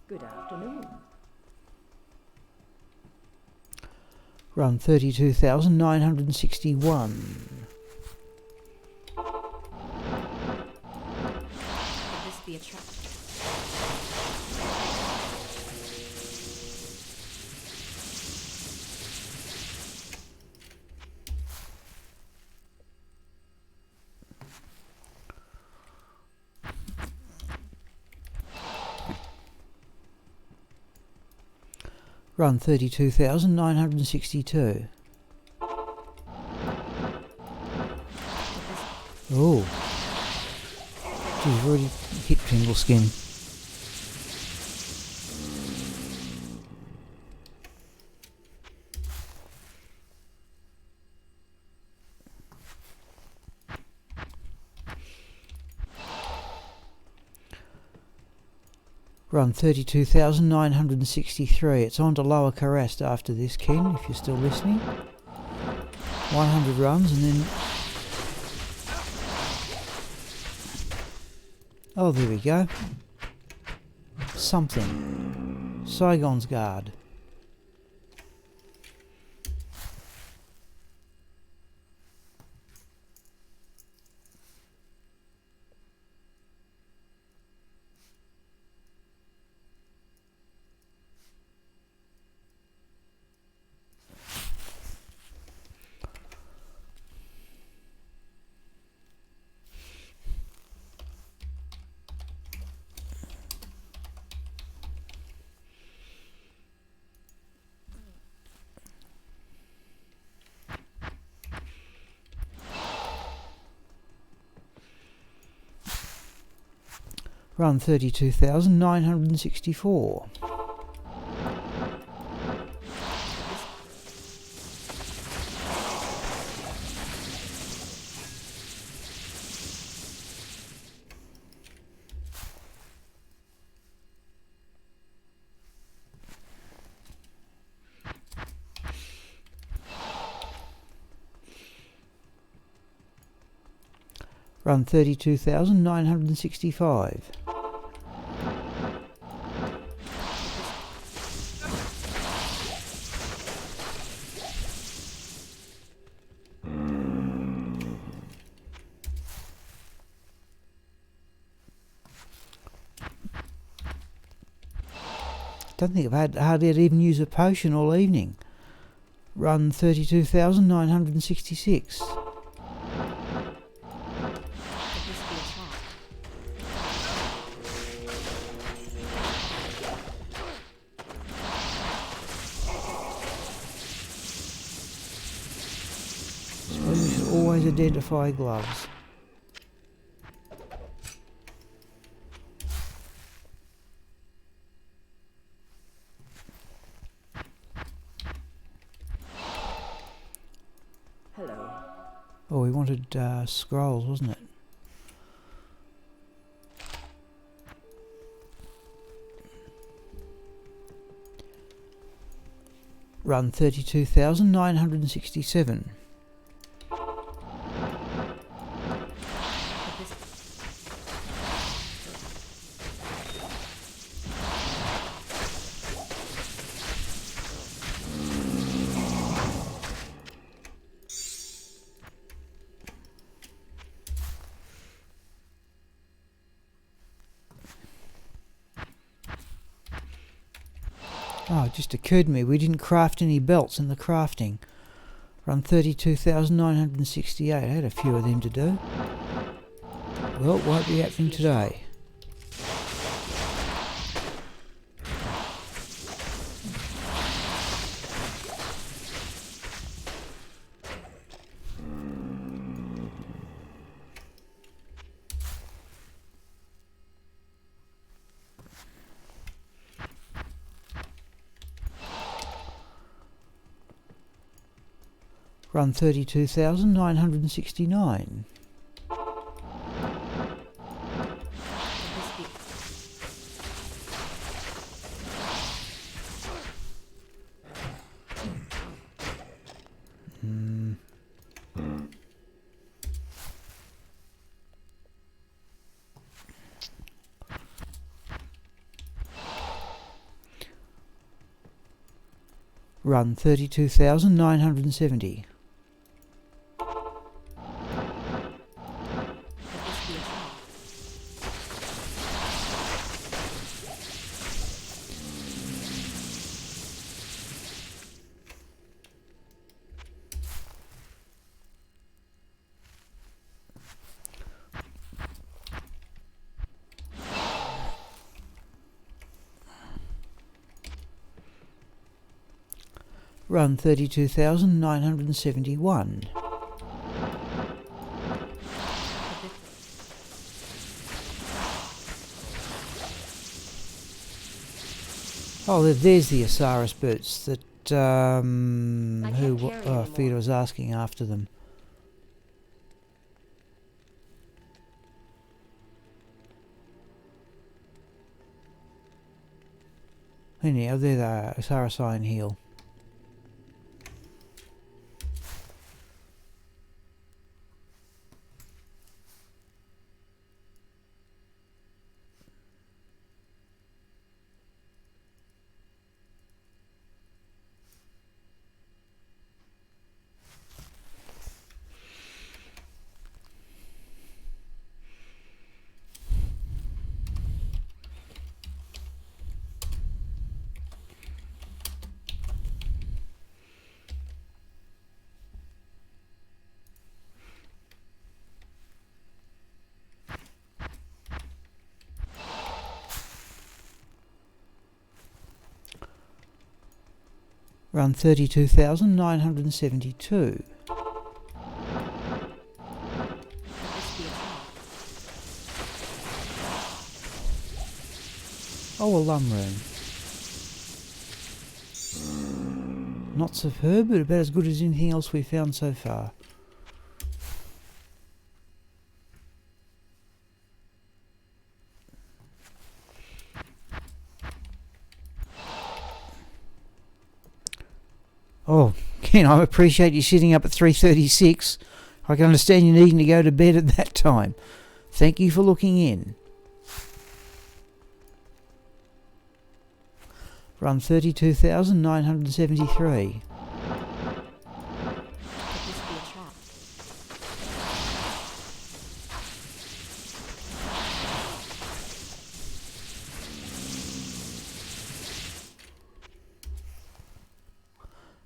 Speaker 3: Good afternoon.
Speaker 1: Run 32,961.
Speaker 2: Could this be a trap?
Speaker 1: Run 32,962. Oh. Geez, we've already hit Pindleskin. Run 32,963. It's on to Lower Kurast after this, Ken, if you're still listening. 100 runs and then... Oh, there we go. Something. Saigon's Guard. Run 32,964. Run 32,965. Don't think I've hardly had to even use a potion all evening. Run 32,966.
Speaker 2: Could this be a trap?
Speaker 1: Suppose we should always identify gloves.
Speaker 3: Hello.
Speaker 1: Oh, we wanted scrolls, wasn't it? Run 32,967.
Speaker 2: Could this
Speaker 1: Oh, it just occurred to me we didn't craft any belts in the crafting. Run 32,968. I had a few of them to do. Well, it won't be happening today. Run 32,969. Run 32,970. Run 32,971. Oh, there's the Osiris boots that Feeder was asking after them. Anyhow, they're the Osiris Iron Heel. Run 32,972. Oh, a lum room. Not superb, but about as good as anything else we've found so far. Oh, Ken, I appreciate you sitting up at 3:36. I can understand you needing to go to bed at that time. Thank you for looking in. Run 32,973.
Speaker 2: Could this be a trap?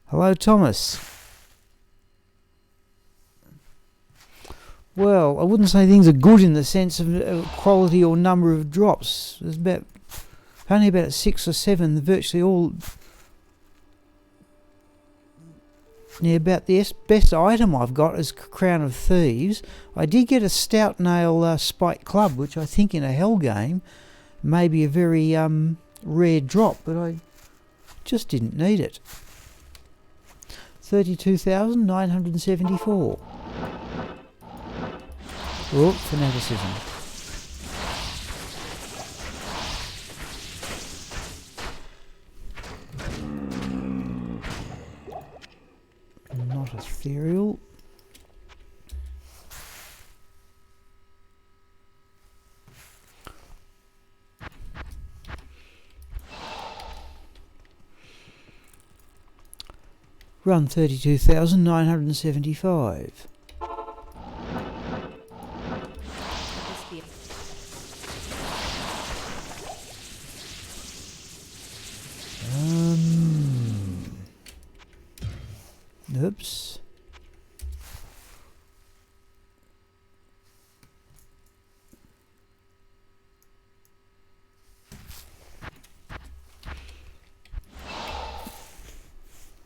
Speaker 1: Hello, Thomas. Well, I wouldn't say things are good in the sense of quality or number of drops. There's only about 6 or 7, virtually all. Yeah, about the best item I've got is Crown of Thieves. I did get a stout nail spike club, which I think in a hell game may be a very rare drop, but I just didn't need it. 32,974. Oh, fanaticism. Not ethereal. Run 32,975. Oops.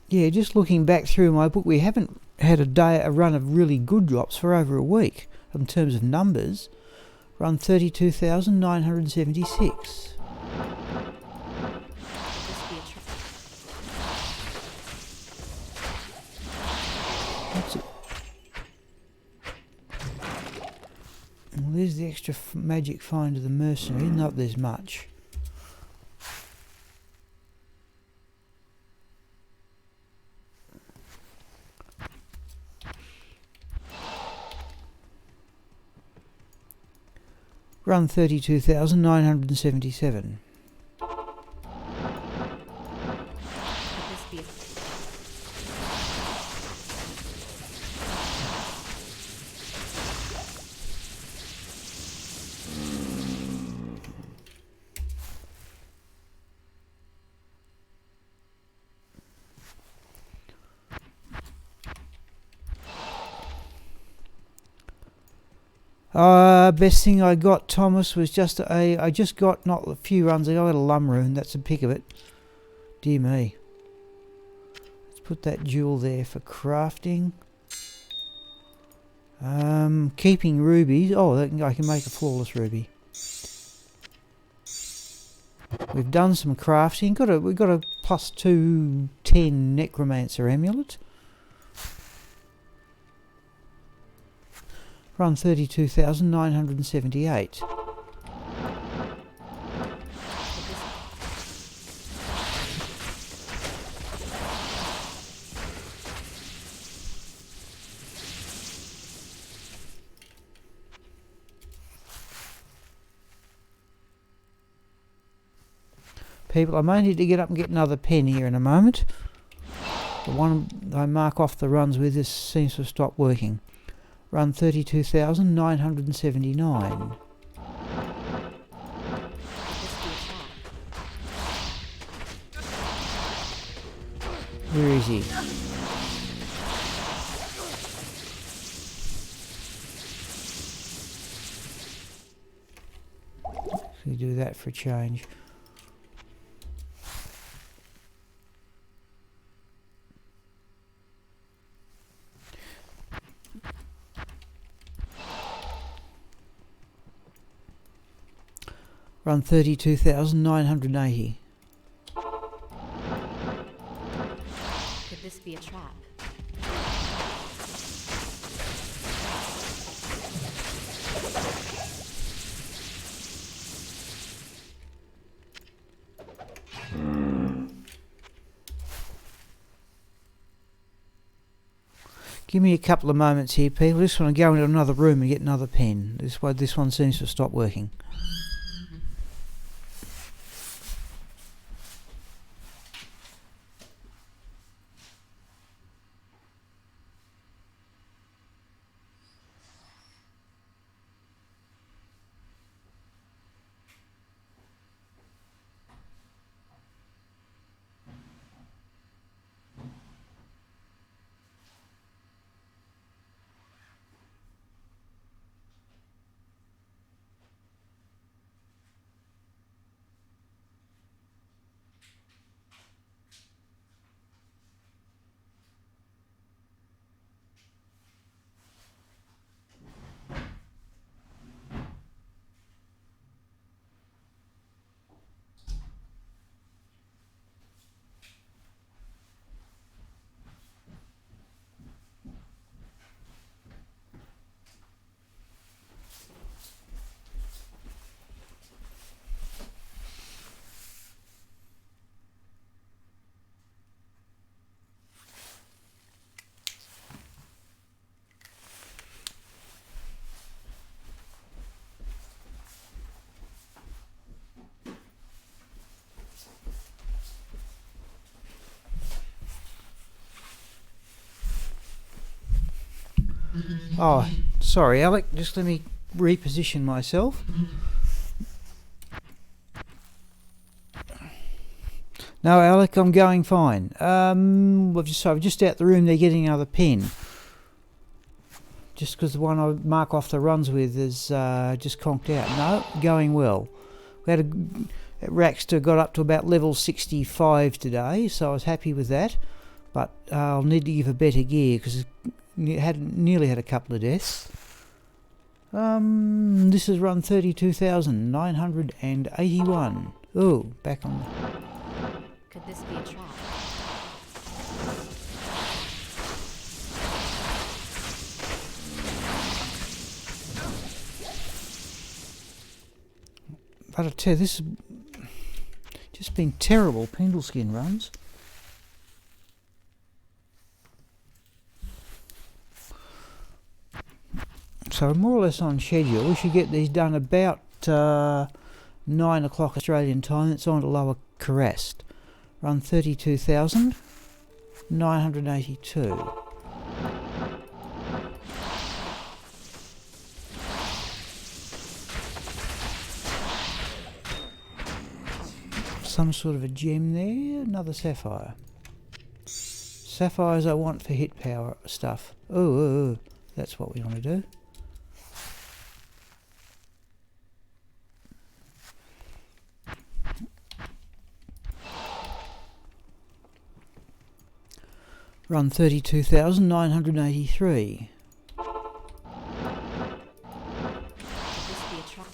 Speaker 1: Yeah, just looking back through my book, we haven't had a run of really good drops for over a week in terms of numbers. Run 32,976. Well, there's the extra magic find of the mercenary. Not there's much. Run 32,977. Best thing I got, Thomas, was I just got, not a few runs ago, I got a lum rune. That's a pick of it. Dear me. Let's put that jewel there for crafting. Keeping rubies. Oh, I can make a flawless ruby. We've done some crafting. We've got a +2 10 necromancer amulet. Run 32,978. People, I may need to get up and get another pen here in a moment. The one I mark off the runs with this seems to have stopped working. Run 32,979. Where is he? We do that for a change. Run 32,980.
Speaker 2: Could this be a trap?
Speaker 1: Give me a couple of moments here, people. I just want to go into another room and get another pen. This one seems to stop working. Oh, sorry, Alec. Just let me reposition myself. No, Alec, I'm going fine. I'm just out the room there getting another pen. Just because the one I mark off the runs with is just conked out. No, going well. We had Raxter got up to about level 65 today, so I was happy with that. But I'll need to give a better gear because nearly had a couple of deaths. This is run 32,981. Oh, back on.
Speaker 2: Could this be a trap?
Speaker 1: But I tell you, this has just been terrible Pindleskin runs. So more or less on schedule. We should get these done about 9 o'clock Australian time. It's on to Lower Kurast. Run 32,982. Some sort of a gem there. Another sapphire. Sapphires I want for hit power stuff. Oh, that's what we want to do. Run 32,983.
Speaker 2: Could this be a trap?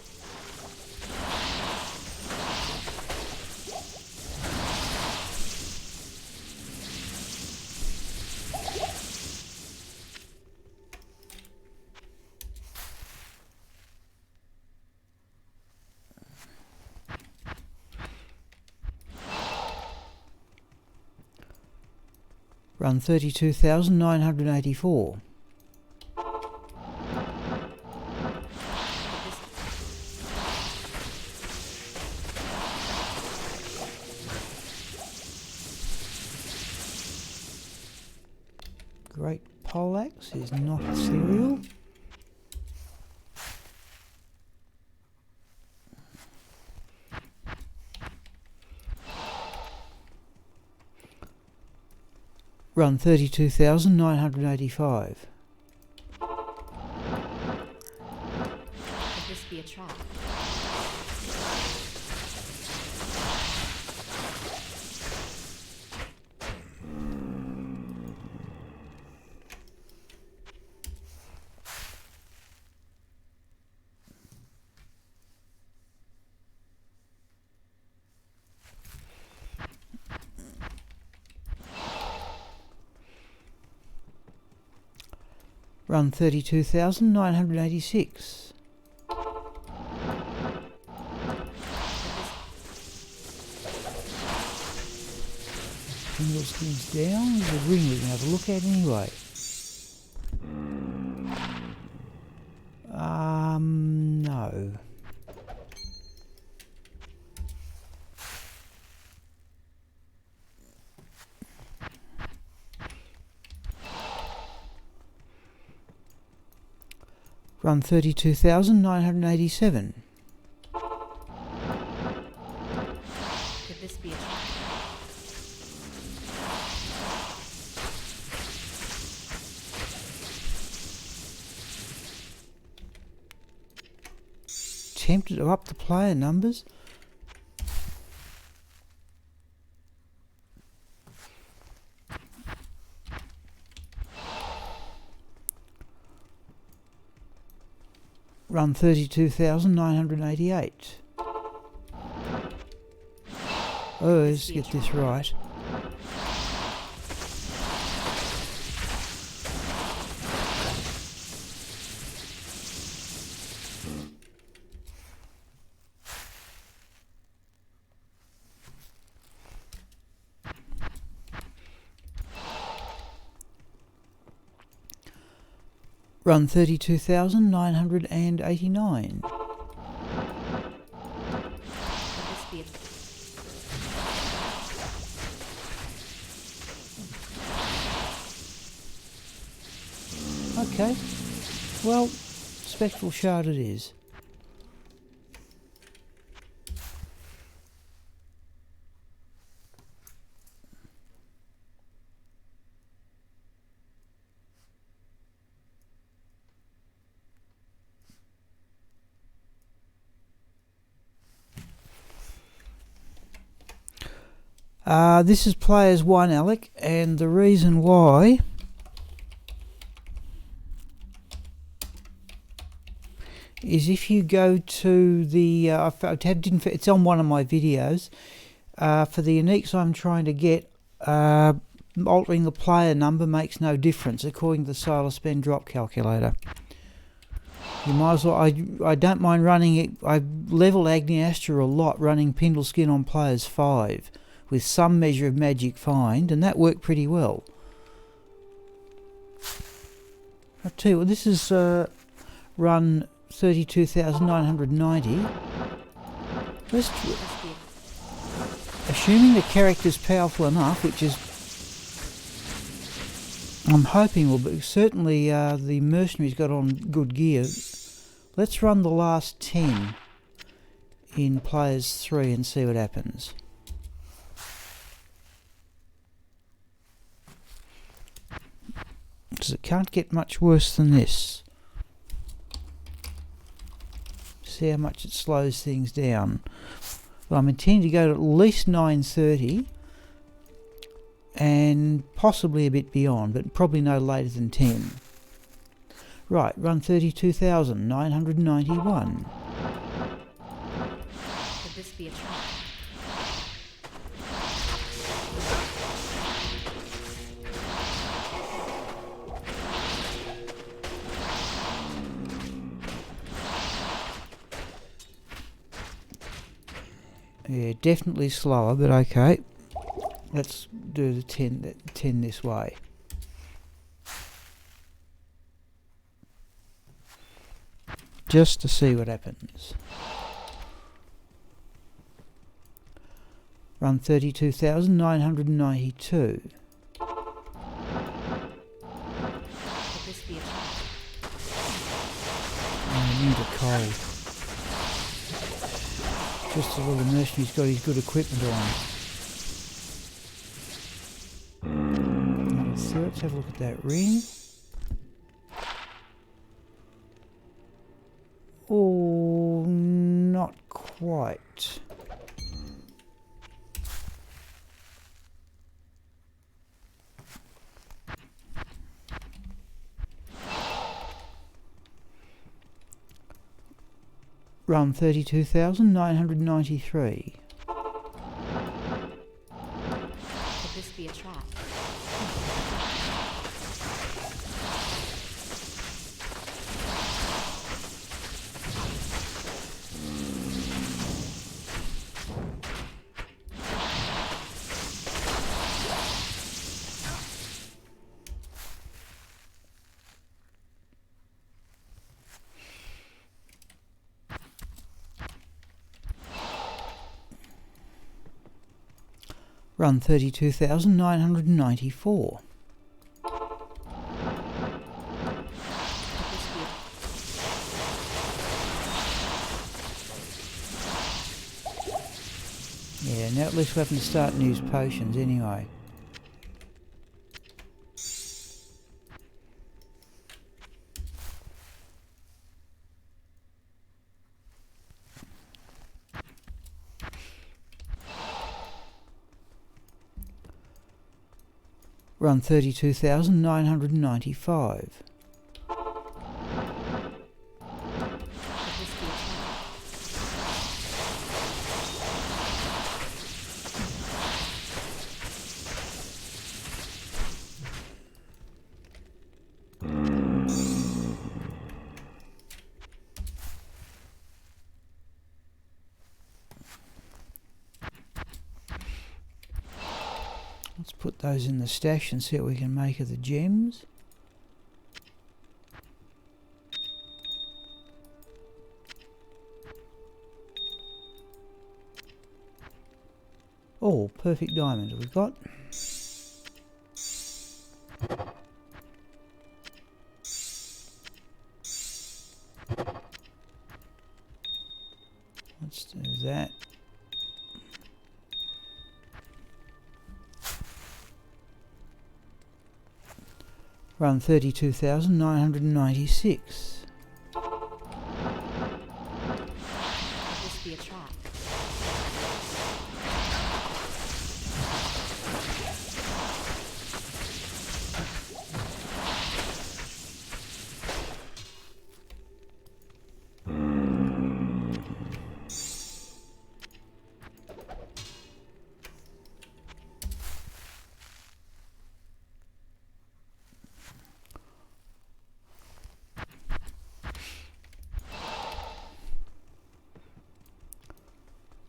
Speaker 1: Run 32,984. Great poleaxe is not cereal. Run 32,985.
Speaker 2: Could this be a trap?
Speaker 1: Run 32,986. Pindleskin's down. There's a ring we can have a look at anyway. No. Run 32,987.
Speaker 2: Could this be a trap?
Speaker 1: Tempted to up the player numbers. Run 32,988. Oh, let's get this right. Run 32,989.
Speaker 2: Could this be a
Speaker 1: Okay. Well, spectral shard it is. This is players 1, Alec, and the reason why is if you go to the it's on one of my videos for the uniques I'm trying to get, altering the player number makes no difference according to the Solar Spend drop calculator. You might as well, I don't mind running it. I leveled Agniastra a lot running Pindleskin on players 5 with some measure of magic find, and that worked pretty well. I'll tell you what, this is run 32,990. Assuming the character's powerful enough, which is I'm hoping will, but certainly the mercenary's got on good gear. Let's run the last 10 in players 3 and see what happens. Because it can't get much worse than this. See how much it slows things down. Well, I'm intending to go to at least 9:30 and possibly a bit beyond, but probably no later than 10. Right, run 32,991.
Speaker 2: Could this be a trap?
Speaker 1: Yeah, definitely slower, but okay. Let's do the 10 this way. Just to see what happens. Run 32,992.
Speaker 2: Could this be a trap?
Speaker 1: I need a cold. Just a little mercenary's got his good equipment on. So let's have a look at that ring. Oh, not quite. Run 32,993.
Speaker 2: Could this be a trap?
Speaker 1: Run 32,994. Yeah, now at least we're having to start and use potions anyway. Run 32,995. Let's put those in the stash and see what we can make of the gems. Oh, perfect diamond we've got. Let's do that. Run 32,996.
Speaker 2: Could this be a trap?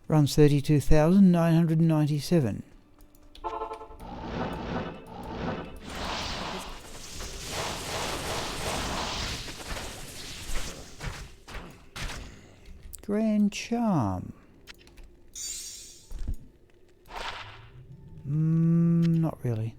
Speaker 1: Runs 32,997. Grand Charm. Not really.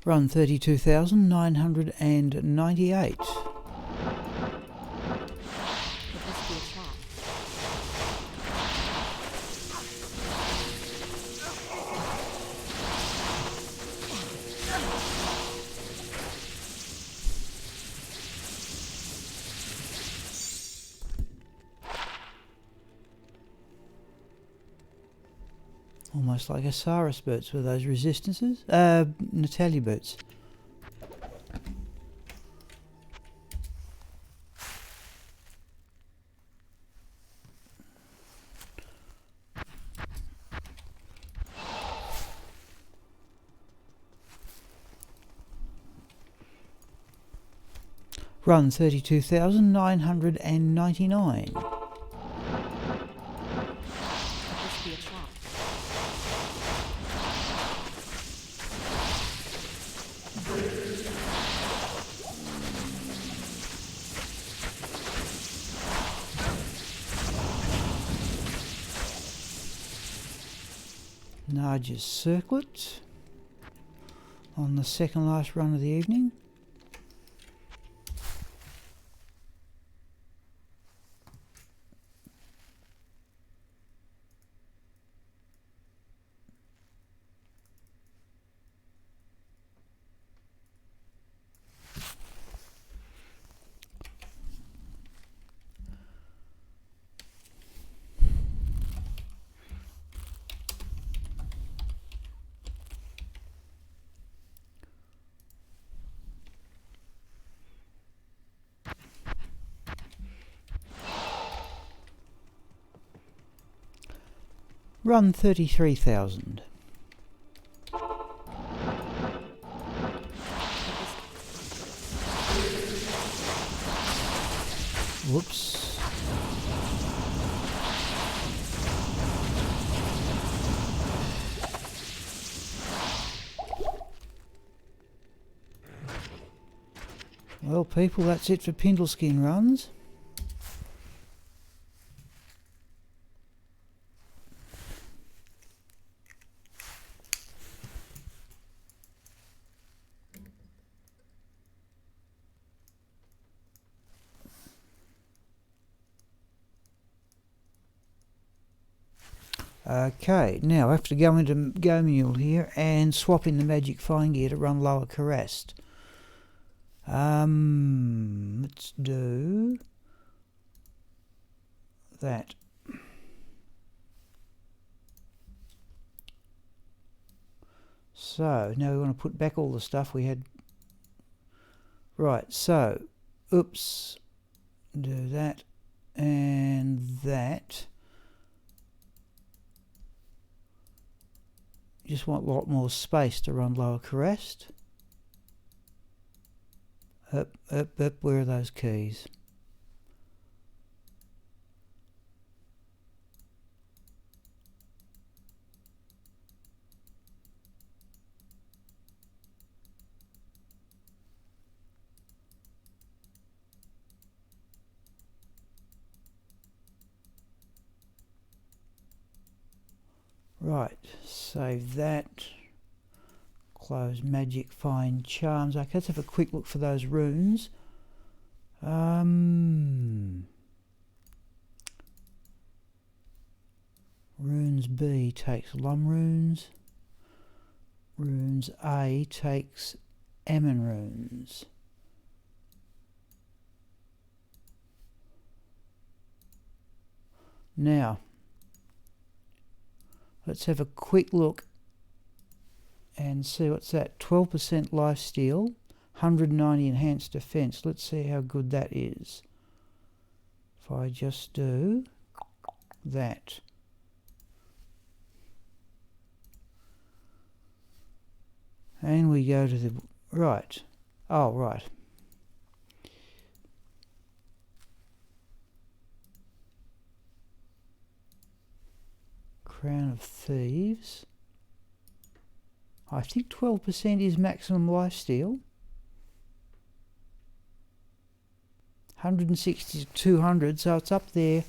Speaker 1: Run 32,998.
Speaker 2: Could this be a trap?
Speaker 1: Almost like Osiris boots with those resistances. Natalia boots. Run 32,999.
Speaker 2: Could this be a trap?
Speaker 1: Narja's circlet on the second last run of the evening. Run 33,000. Whoops. Well, people, that's it for Pindleskin runs. Okay, now I have to go into Go Mule here and swap in the magic fine gear to run Lower Kurast. Let's do that. So now we want to put back all the stuff we had. Right, so oops, do that and that. Just want a lot more space to run Lower Kurast. Up, up, up, where are those keys? Right, save that. Close magic, find charms. Okay, let's have a quick look for those runes. Runes B takes Lum runes. Runes A takes Ammon runes. Now, let's have a quick look and see what's that. 12% lifesteal, 190 enhanced defense. Let's see how good that is. If I just do that. And we go to the right. Oh, right. Crown of Thieves. I think 12% is maximum lifesteal. 160 to 200, so it's up there.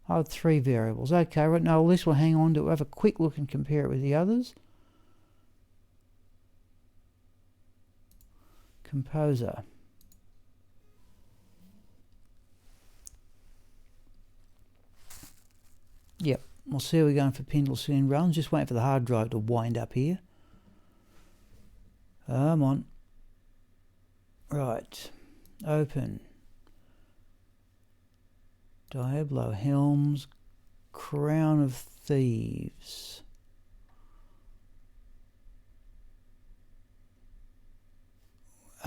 Speaker 1: Oh, 3 variables. Okay, right now at least we'll hang on to it. We'll have a quick look and compare it with the others. Composer. Yep, we'll see how we're going for Pindleskin runs. Just waiting for the hard drive to wind up here. Come on. Right. Open. Diablo Helms. Crown of Thieves.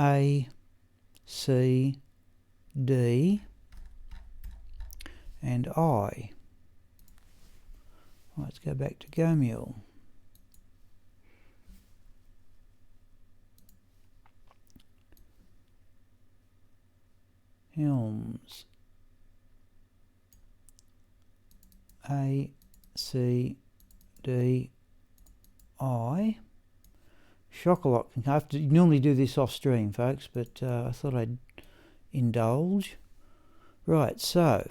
Speaker 1: A, C, D, and I. Let's go back to Go Mule. Helms. A, C, D, I. Shockalot can. I have to normally do this off stream, folks, but I thought I'd indulge. Right, so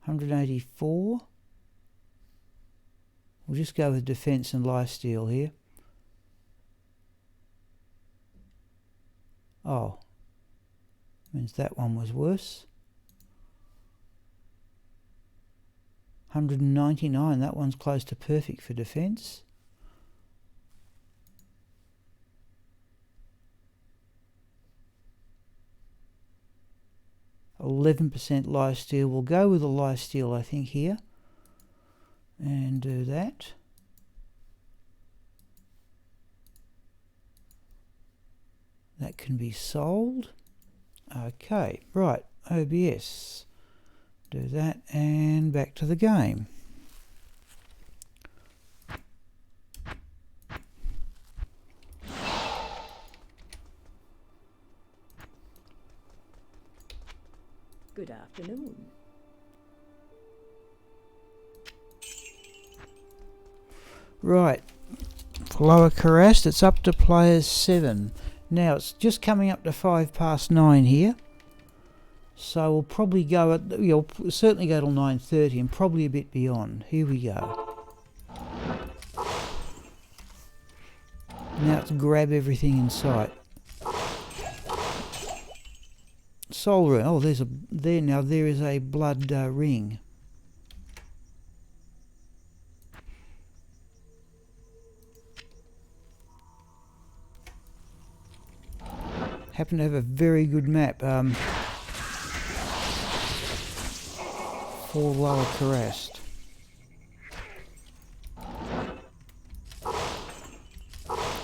Speaker 1: 184. We'll just go with defense and lifesteal here. Oh, means that one was worse. 199, that one's close to perfect for defense. %% lifesteal. We'll go with a lifesteal, I think, here. And do that. That can be sold. Okay, right, OBS. Do that and back to the game.
Speaker 3: Good afternoon.
Speaker 1: Right, if Lower Kurast, it's up to players 7. Now it's just coming up to 9:05 here. So we'll probably go at, we'll certainly go till 9:30 and probably a bit beyond. Here we go. Now it's grab everything in sight. Soul rune. Oh, there is a blood ring. Happen to have a very good map for Lower Kurast.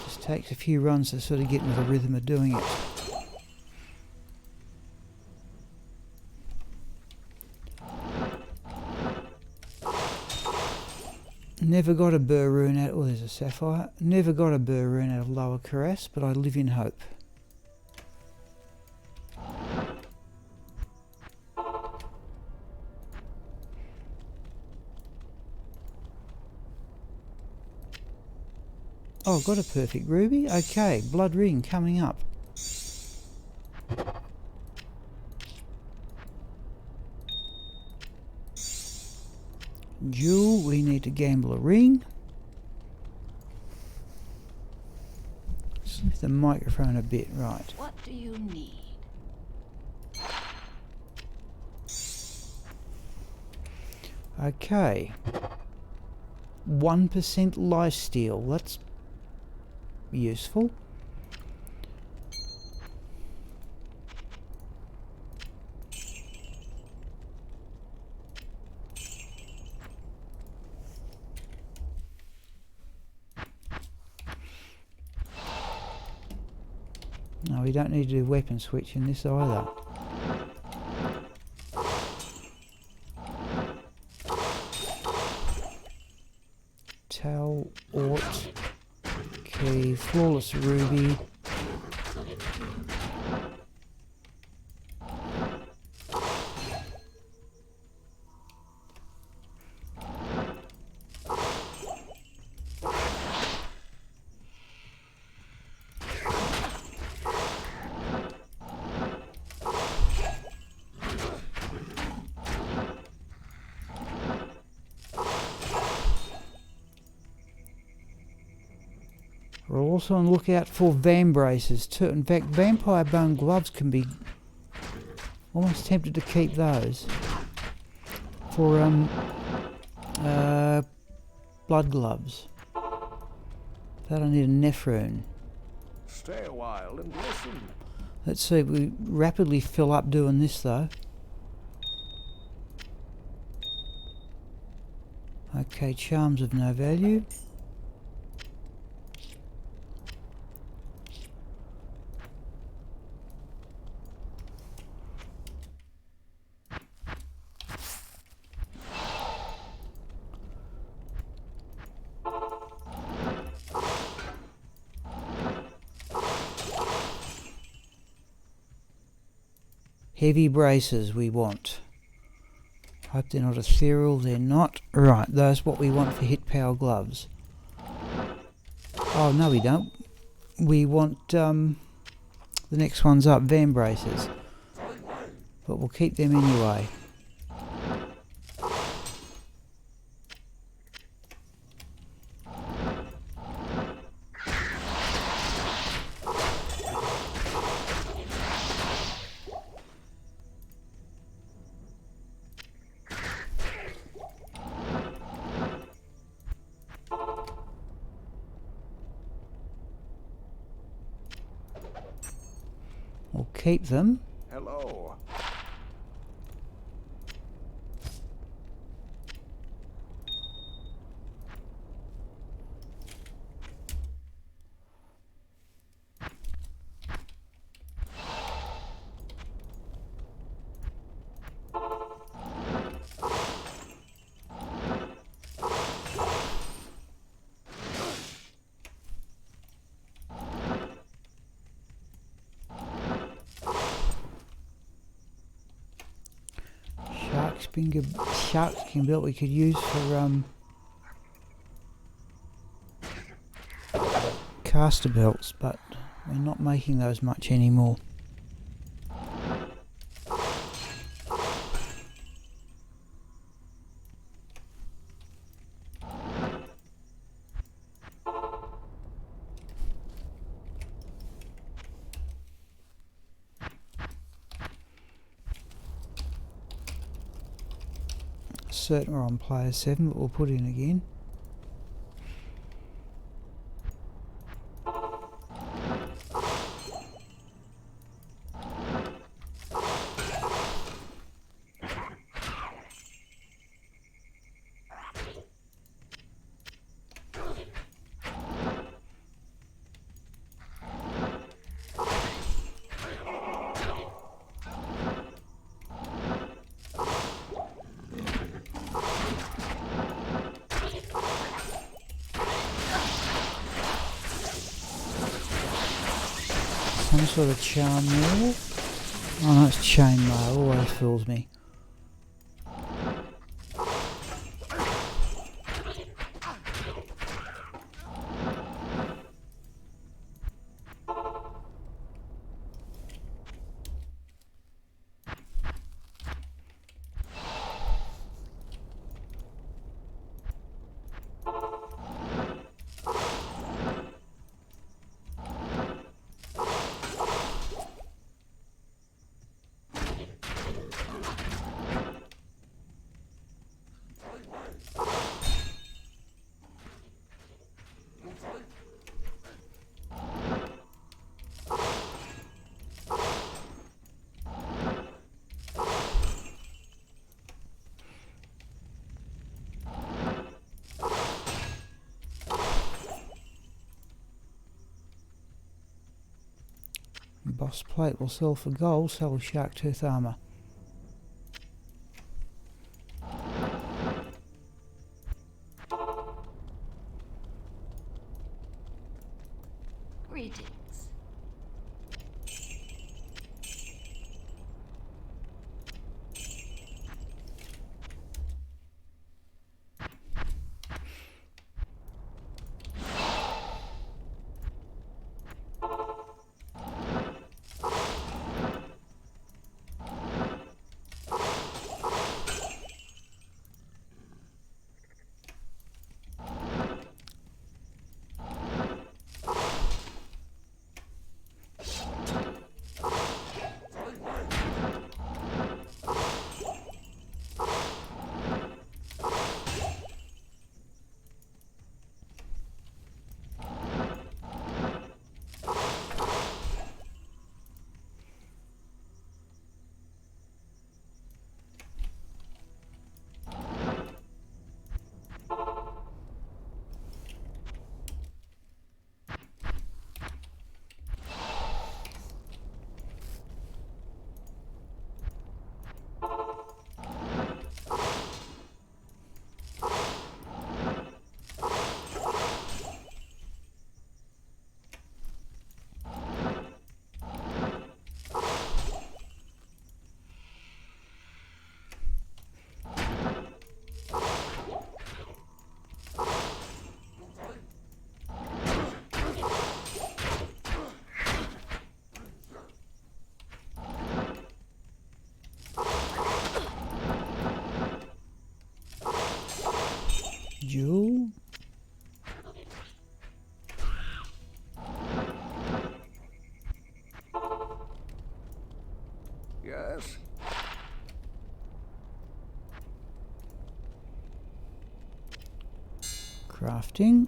Speaker 1: Just takes a few runs to sort of get into the rhythm of doing it. Never got a burr rune out. Oh, there's a sapphire. Never got a burr rune out of Lower Kurast, but I live in hope. Oh, got a perfect ruby. Okay, blood ring coming up. Jewel, we need to gamble a ring. Lift the microphone a bit, right.
Speaker 3: What do you need?
Speaker 1: Okay. 1% lifesteal, that's useful. No, we don't need to do weapon switch in this either. Tal, Ort, key, flawless ruby. We're also on the lookout for van braces too. In fact, vampire bone gloves can be almost tempted to keep those for blood gloves. But I need a nephron.
Speaker 4: Stay a while and listen.
Speaker 1: Let's see if we rapidly fill up doing this though. Okay, charms of no value. Heavy braces we want. Hope they're not ethereal, they're not. Right, that's what we want for hit power gloves. Oh no we don't. We want the next one's up, van braces. But we'll keep them anyway. We'll keep them.
Speaker 4: Hello. Shark skin belt we could use for
Speaker 1: caster belts, but we're not making those much anymore. Certain we're on player 7, but we'll put in again. Some sort of charm mail. Oh no, it's chainmail, always fools me. Boss plate will sell for gold, sell shark tooth armour.
Speaker 2: Greetings.
Speaker 1: Jewel.
Speaker 4: Yes?
Speaker 1: Crafting.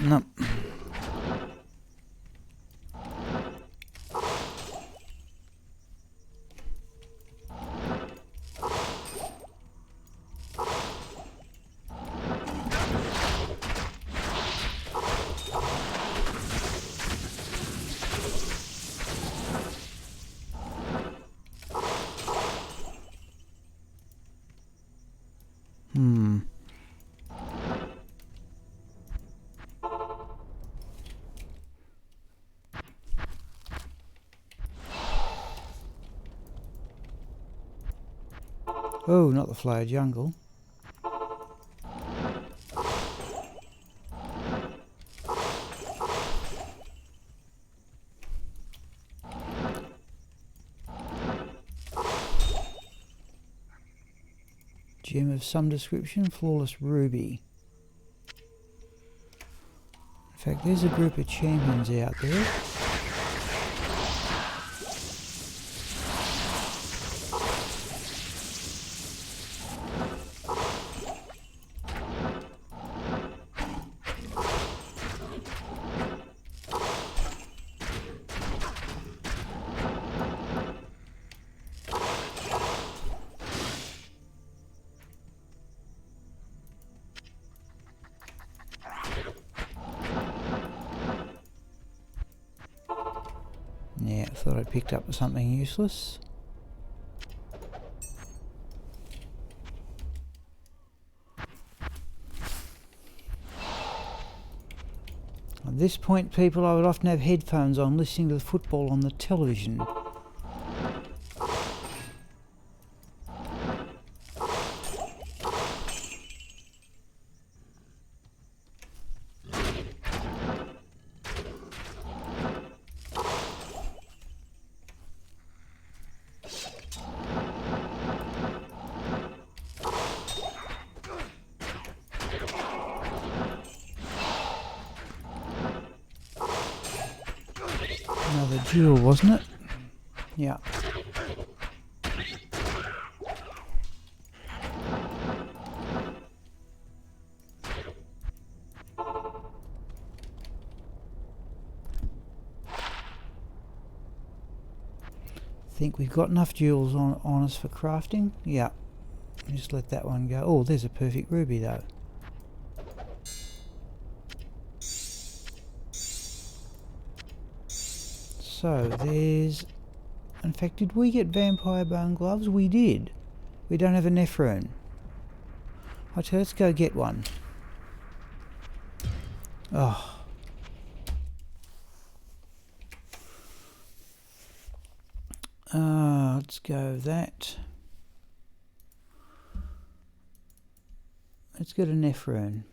Speaker 1: No. Oh, not the flower jungle. Gem of some description, flawless ruby. In fact, there's a group of champions out there. Yeah, I thought I'd picked up something useless. At this point, people, I would often have headphones on listening to the football on the television. Another jewel, wasn't it? Yeah. Think we've got enough jewels on us for crafting? Yeah. Just let that one go. Oh, there's a perfect ruby though. So there's... In fact, did we get vampire bone gloves? We did. We don't have a nephrone. Okay, let's go get one. Oh. Let's go that. Let's get a nephrone.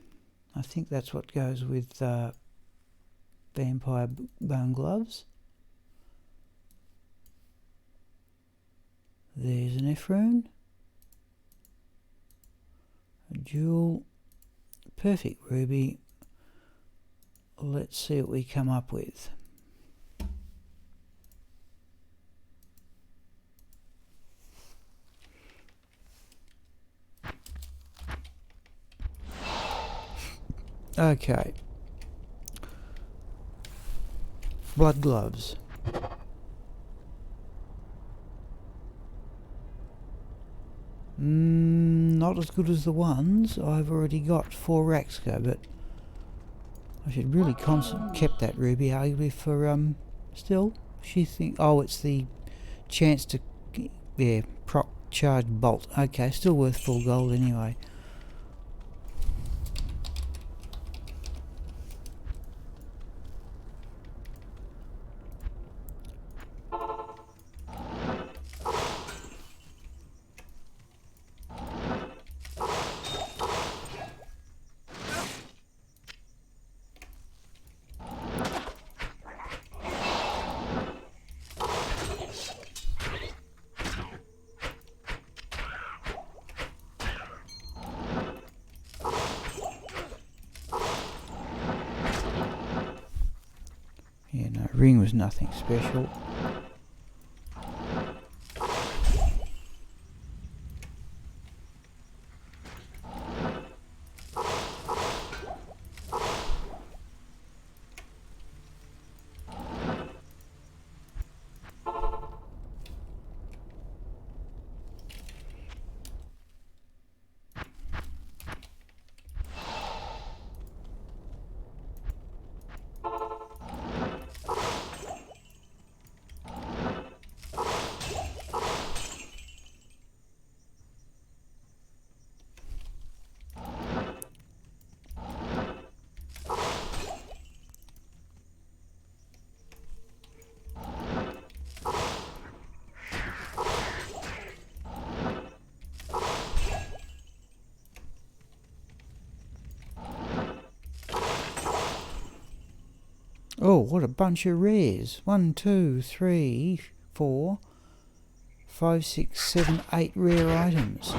Speaker 1: I think that's what goes with vampire bone gloves. There's an nephrone. A jewel. Perfect ruby. Let's see what we come up with. Okay. Blood gloves. Not as good as the ones I've already got 4 racks ago, but I should really kept that ruby arguably for still. She think it's the chance to proc charge bolt. Okay, still worth full gold anyway. Yeah, no, ring was nothing special. Oh, what a bunch of rares. 1, 2, 3, 4, 5, 6, 7, 8 rare items.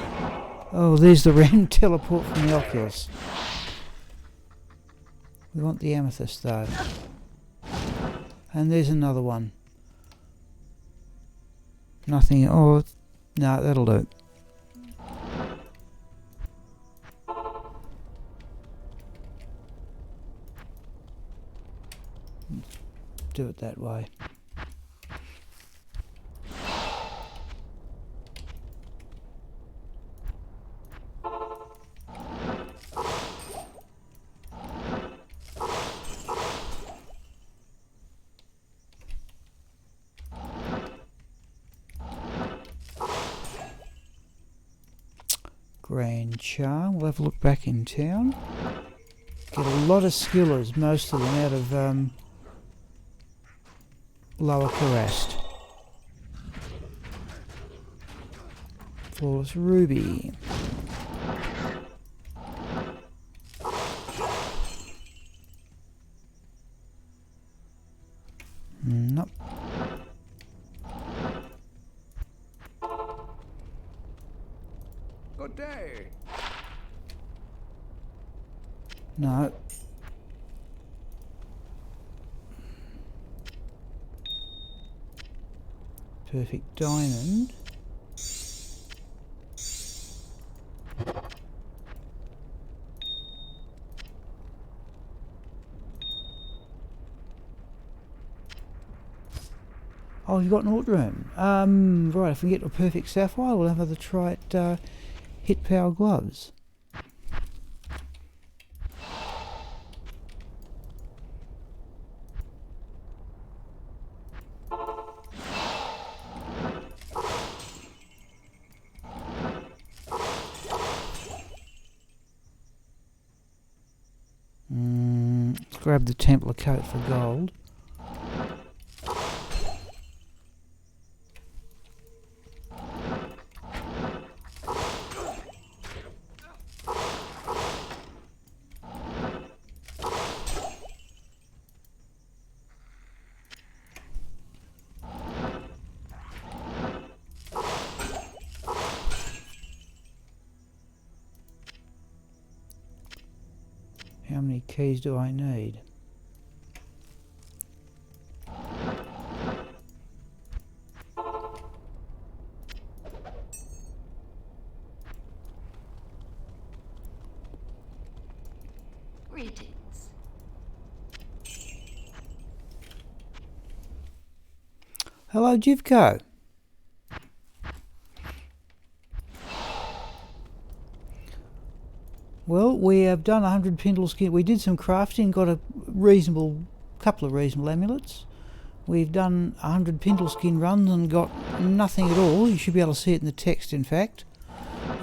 Speaker 1: Oh, there's the random teleport from the Oculus. We want the amethyst though. And there's another one. Nothing. Oh, no, that'll do. Do it that way. Grand Charm. We'll have a look back in town. Get a lot of skillers, most of them out of Lower Kurast. Flawless Ruby. Nope.
Speaker 4: Good day.
Speaker 1: No. Perfect diamond. Oh, you've got an alt room. Right, if we get to a perfect sapphire, we'll have another try at hit power gloves. Let's grab the Templar coat for gold. How many keys do I need?
Speaker 2: Greetings.
Speaker 1: Hello, Jivko. Well, we have done 100 Pindleskin. We did some crafting, got a couple of reasonable amulets. We've done 100 Pindleskin runs and got nothing at all. You should be able to see it in the text, in fact.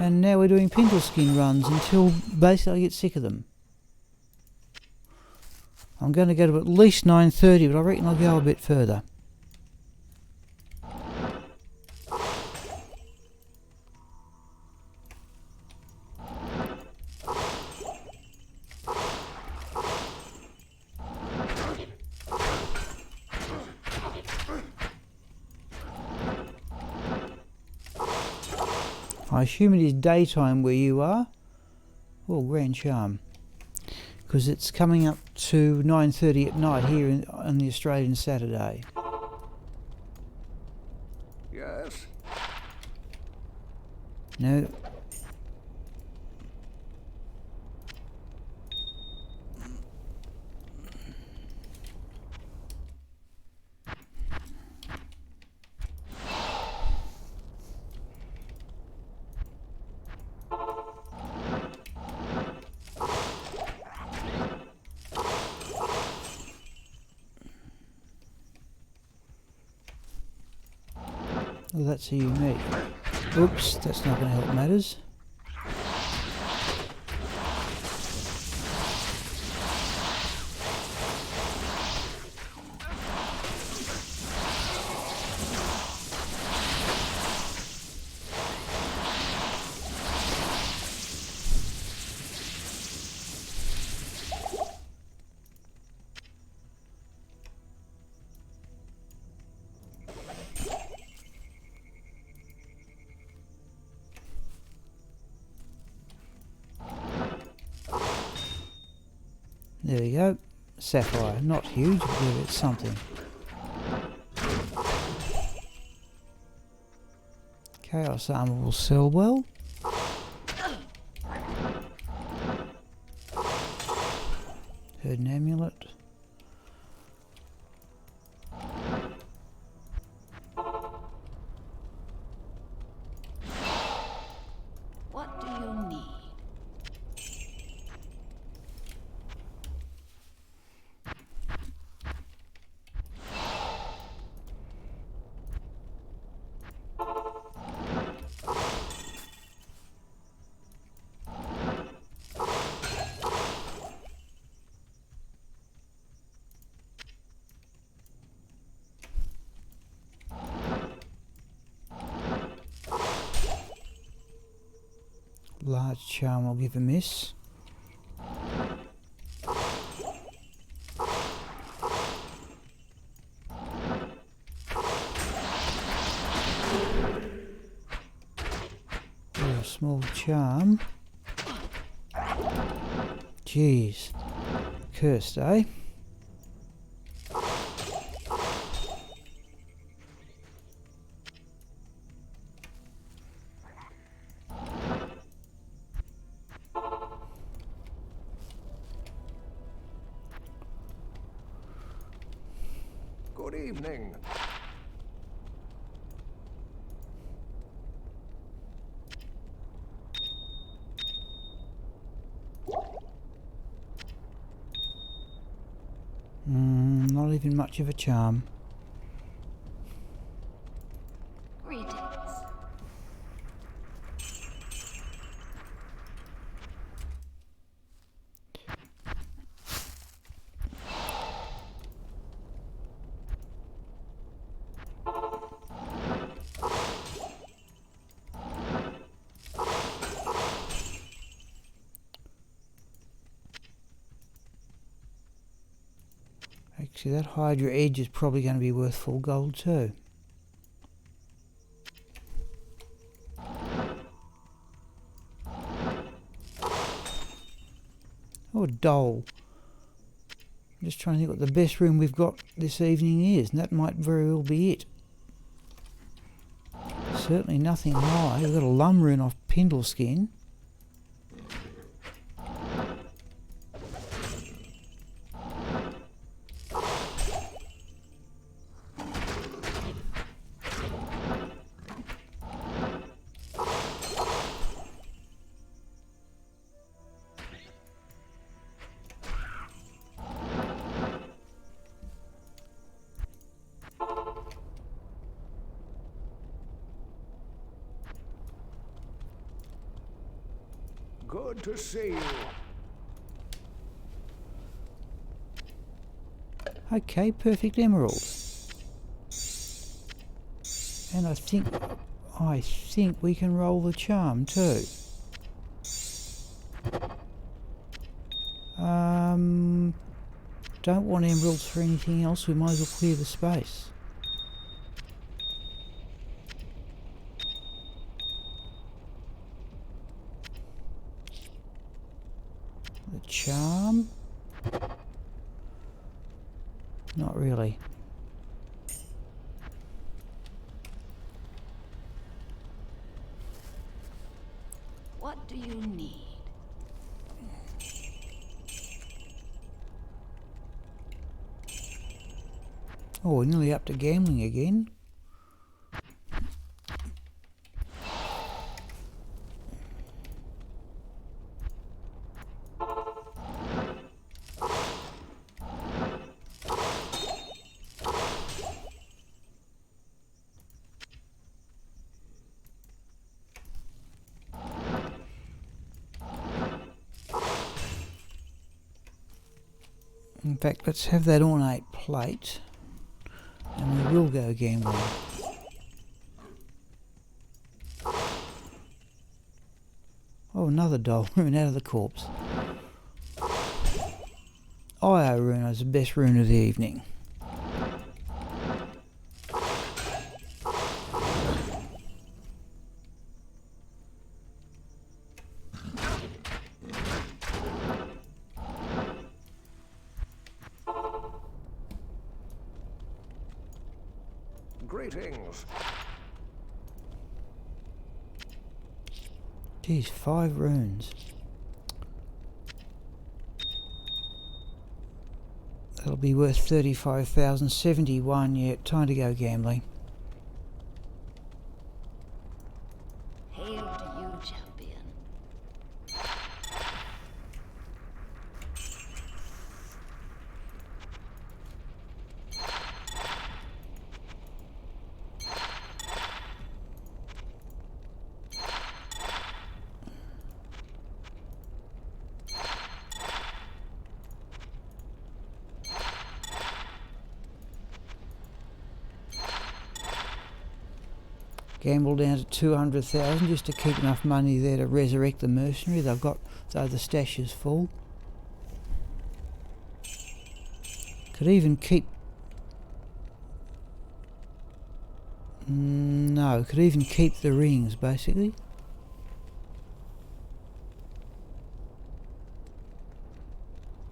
Speaker 1: And now we're doing Pindleskin runs until basically I get sick of them. I'm going to go to at least 9:30, but I reckon I'll go a bit further. I assume it is daytime where you are. Oh, Grand Charm. Because it's coming up to 9:30 at night here on the Australian Saturday.
Speaker 4: Yes.
Speaker 1: No. Well, that's a unique. Oops, that's not going to help matters. There we go. Sapphire. Not huge, but it's something. Chaos armor will sell well. Heard an amulet.
Speaker 2: What do you need?
Speaker 1: Large charm will give a miss. A small charm. Jeez. Cursed, eh?
Speaker 4: Good evening.
Speaker 1: Not even much of a charm.
Speaker 2: Greetings.
Speaker 1: Actually, that Hydra edge is probably going to be worth full gold too. Oh, a doll. I'm just trying to think what the best room we've got this evening is, and that might very well be it. Certainly nothing high. We've got a lum rune off Pindleskin.
Speaker 4: Good to see you.
Speaker 1: Okay, perfect emerald. And I think we can roll the charm too. Don't want emeralds for anything else, we might as well clear the space. The charm? Not really.
Speaker 2: What do you need?
Speaker 1: Oh, we're nearly up to gambling again. In fact, let's have that ornate plate, and we will go gambling. Oh, another doll rune out of the corpse. Io rune is the best rune of the evening.
Speaker 4: Greetings.
Speaker 1: Geez, 5 runes. That'll be worth 35,071. Yeah, time to go gambling.
Speaker 2: Hail to you, champion.
Speaker 1: Gamble down to 200,000 just to keep enough money there to resurrect the mercenary. They've got, though the stash is full. Could even keep... No, could even keep the rings, basically.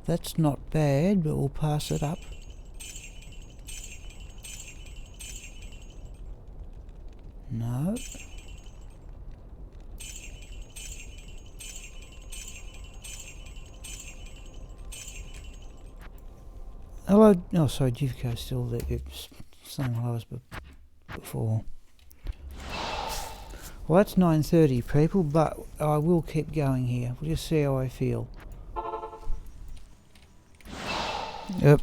Speaker 1: That's not bad, but we'll pass it up. No. Hello. Oh, sorry, Jivko's still there. It's same hello as before. Well, that's 9:30, people, but I will keep going here. We'll just see how I feel. Yep.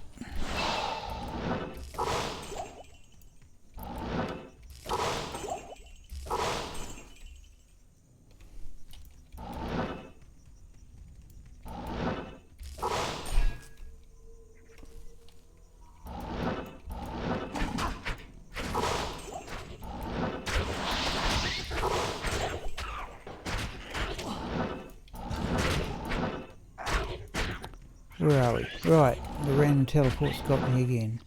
Speaker 1: Where are we? Right, the random teleport's got me again.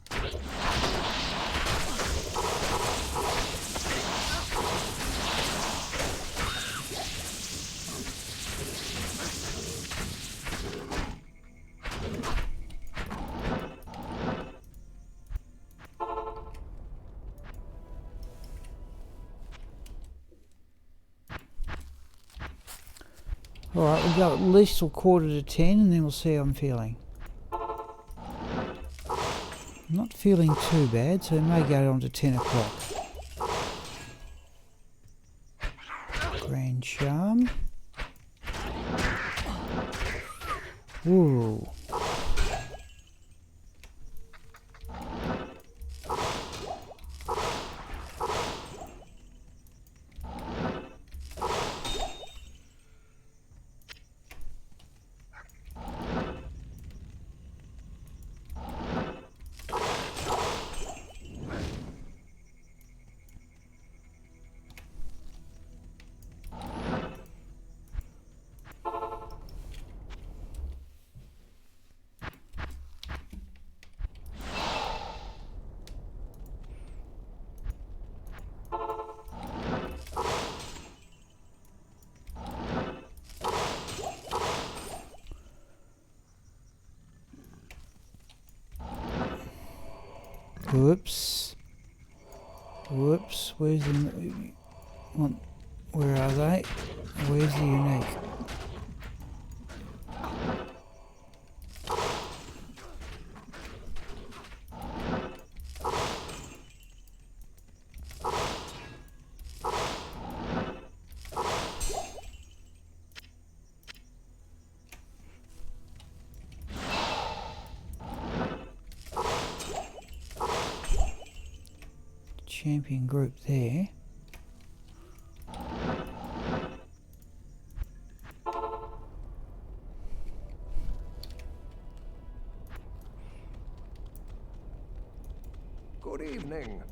Speaker 1: Alright, we'll go at least till 9:45 and then we'll see how I'm feeling. I'm not feeling too bad, so it may go on to 10 o'clock. Grand Charm. Ooh. Whoops. Whoops. Where's the... Where are they? Where's the unique? Champion group there.
Speaker 4: Good evening.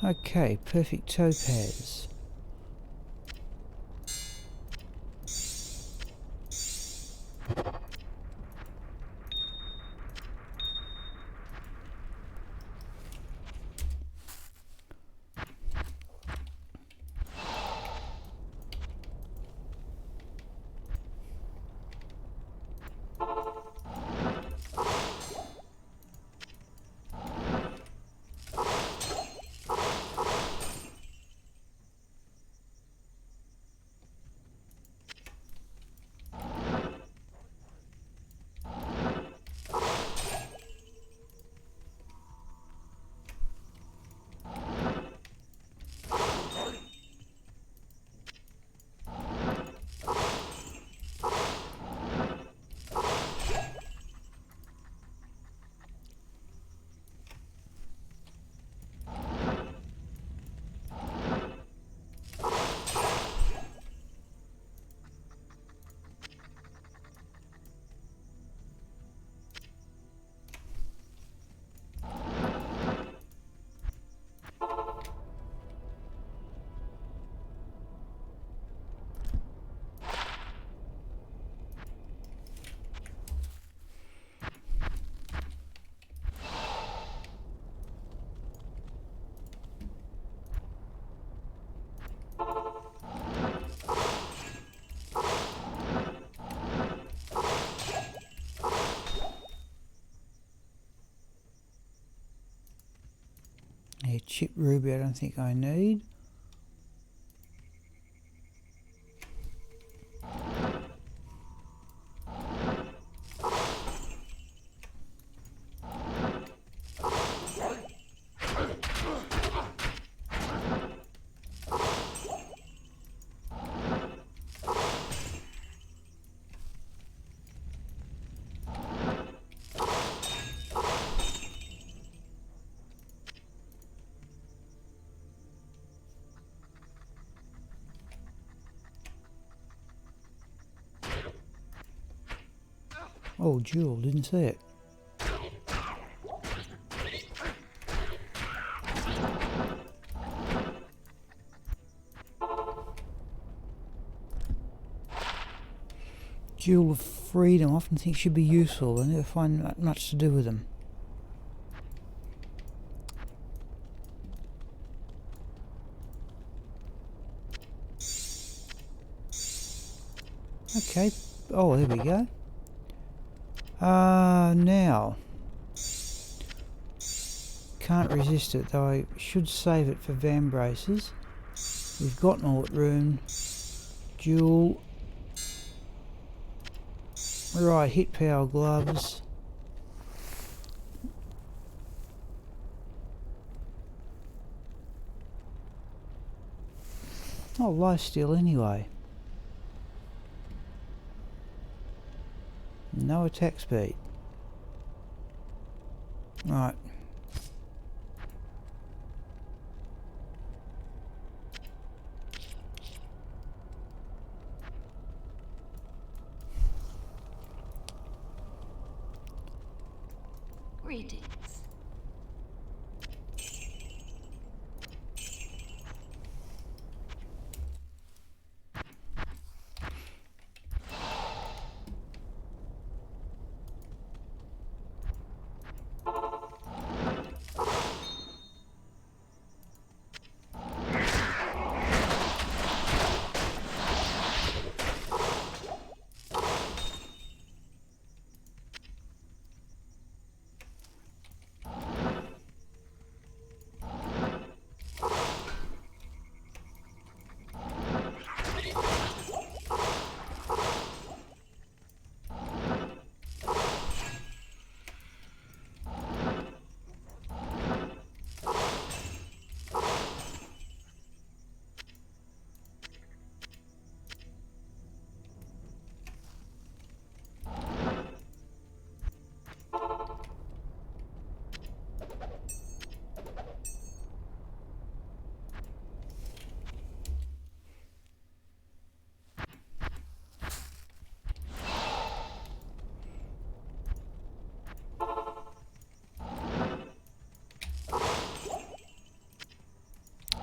Speaker 1: Okay, perfect topaz. Yeah, chip ruby I don't think I need. Oh, jewel, didn't see it. Jewel of freedom, I often think should be useful. I never find much to do with them. Okay, oh there we go. Now, can't resist it though. I should save it for Vambraces. We've got Naught Rune, Jewel. Right, hit power gloves. Oh, lifesteal anyway. No attack speed. Right.
Speaker 2: Greetings.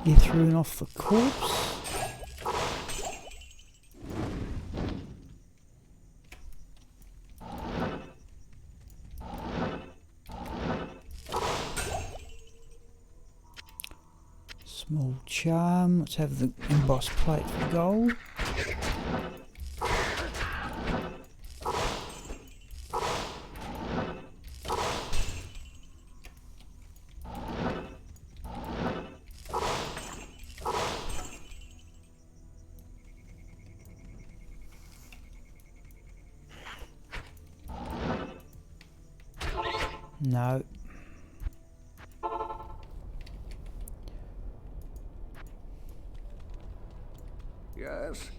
Speaker 1: You threw off the corpse. Small charm. Let's have the embossed plate for gold. No.
Speaker 4: Yes?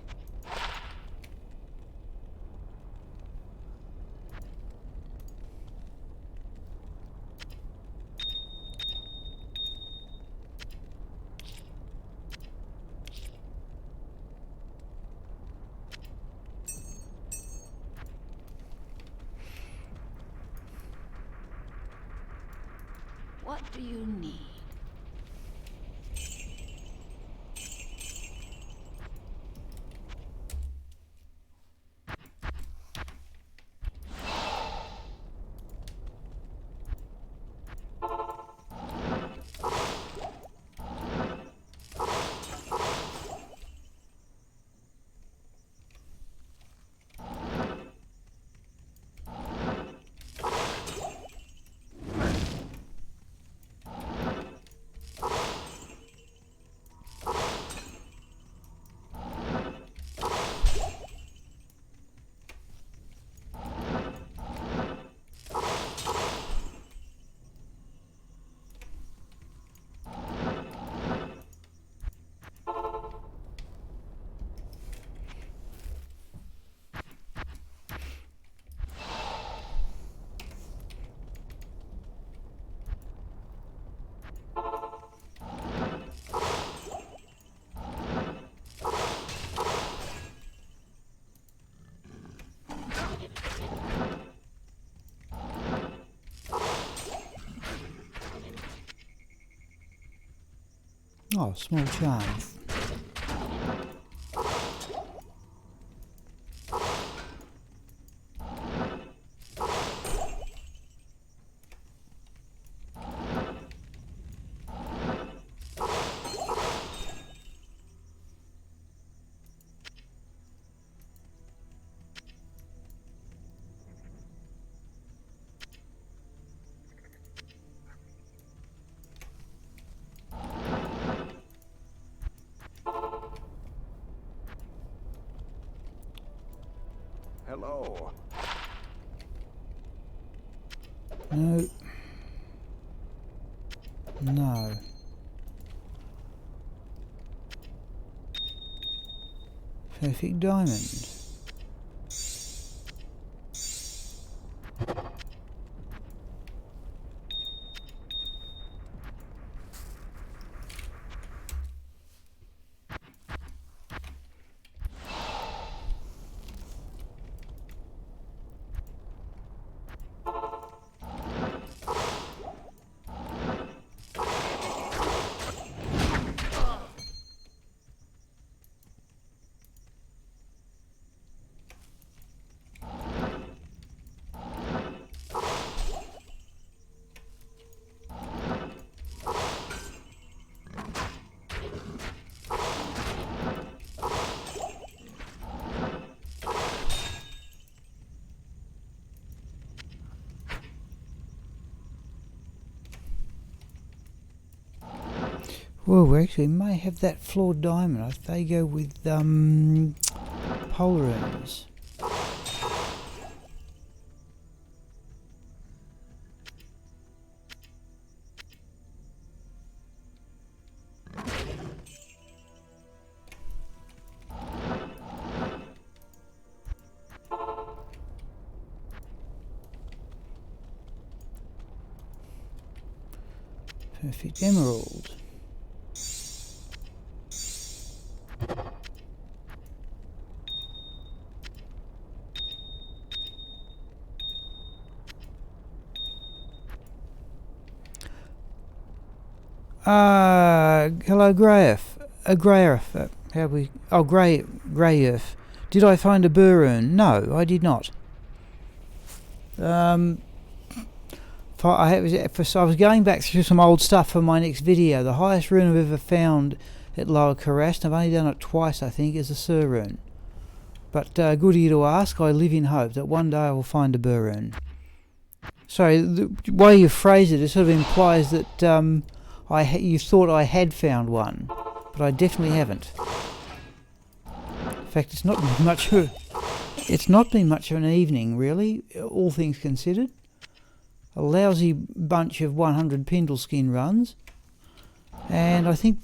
Speaker 2: What do you need?
Speaker 1: Oh, small charm.
Speaker 4: Hello.
Speaker 1: No. No. Perfect diamond. Well, we actually may have that flawed diamond. If they go with polar urns. Perfect emerald. Hello, Greyf. Greyf. How we? Oh, Greyf. Did I find a burn? No, I did not. I was going back through some old stuff for my next video. The highest rune I've ever found at Lower Kurast, I've only done it twice, I think, is a Sur rune. But good of you to ask. I live in hope that one day I will find a burn. Sorry, the way you phrase it sort of implies that you thought I had found one, but I definitely haven't. In fact, it's not been much of an evening, really, all things considered. A lousy bunch of 100 Pindleskin runs, and I think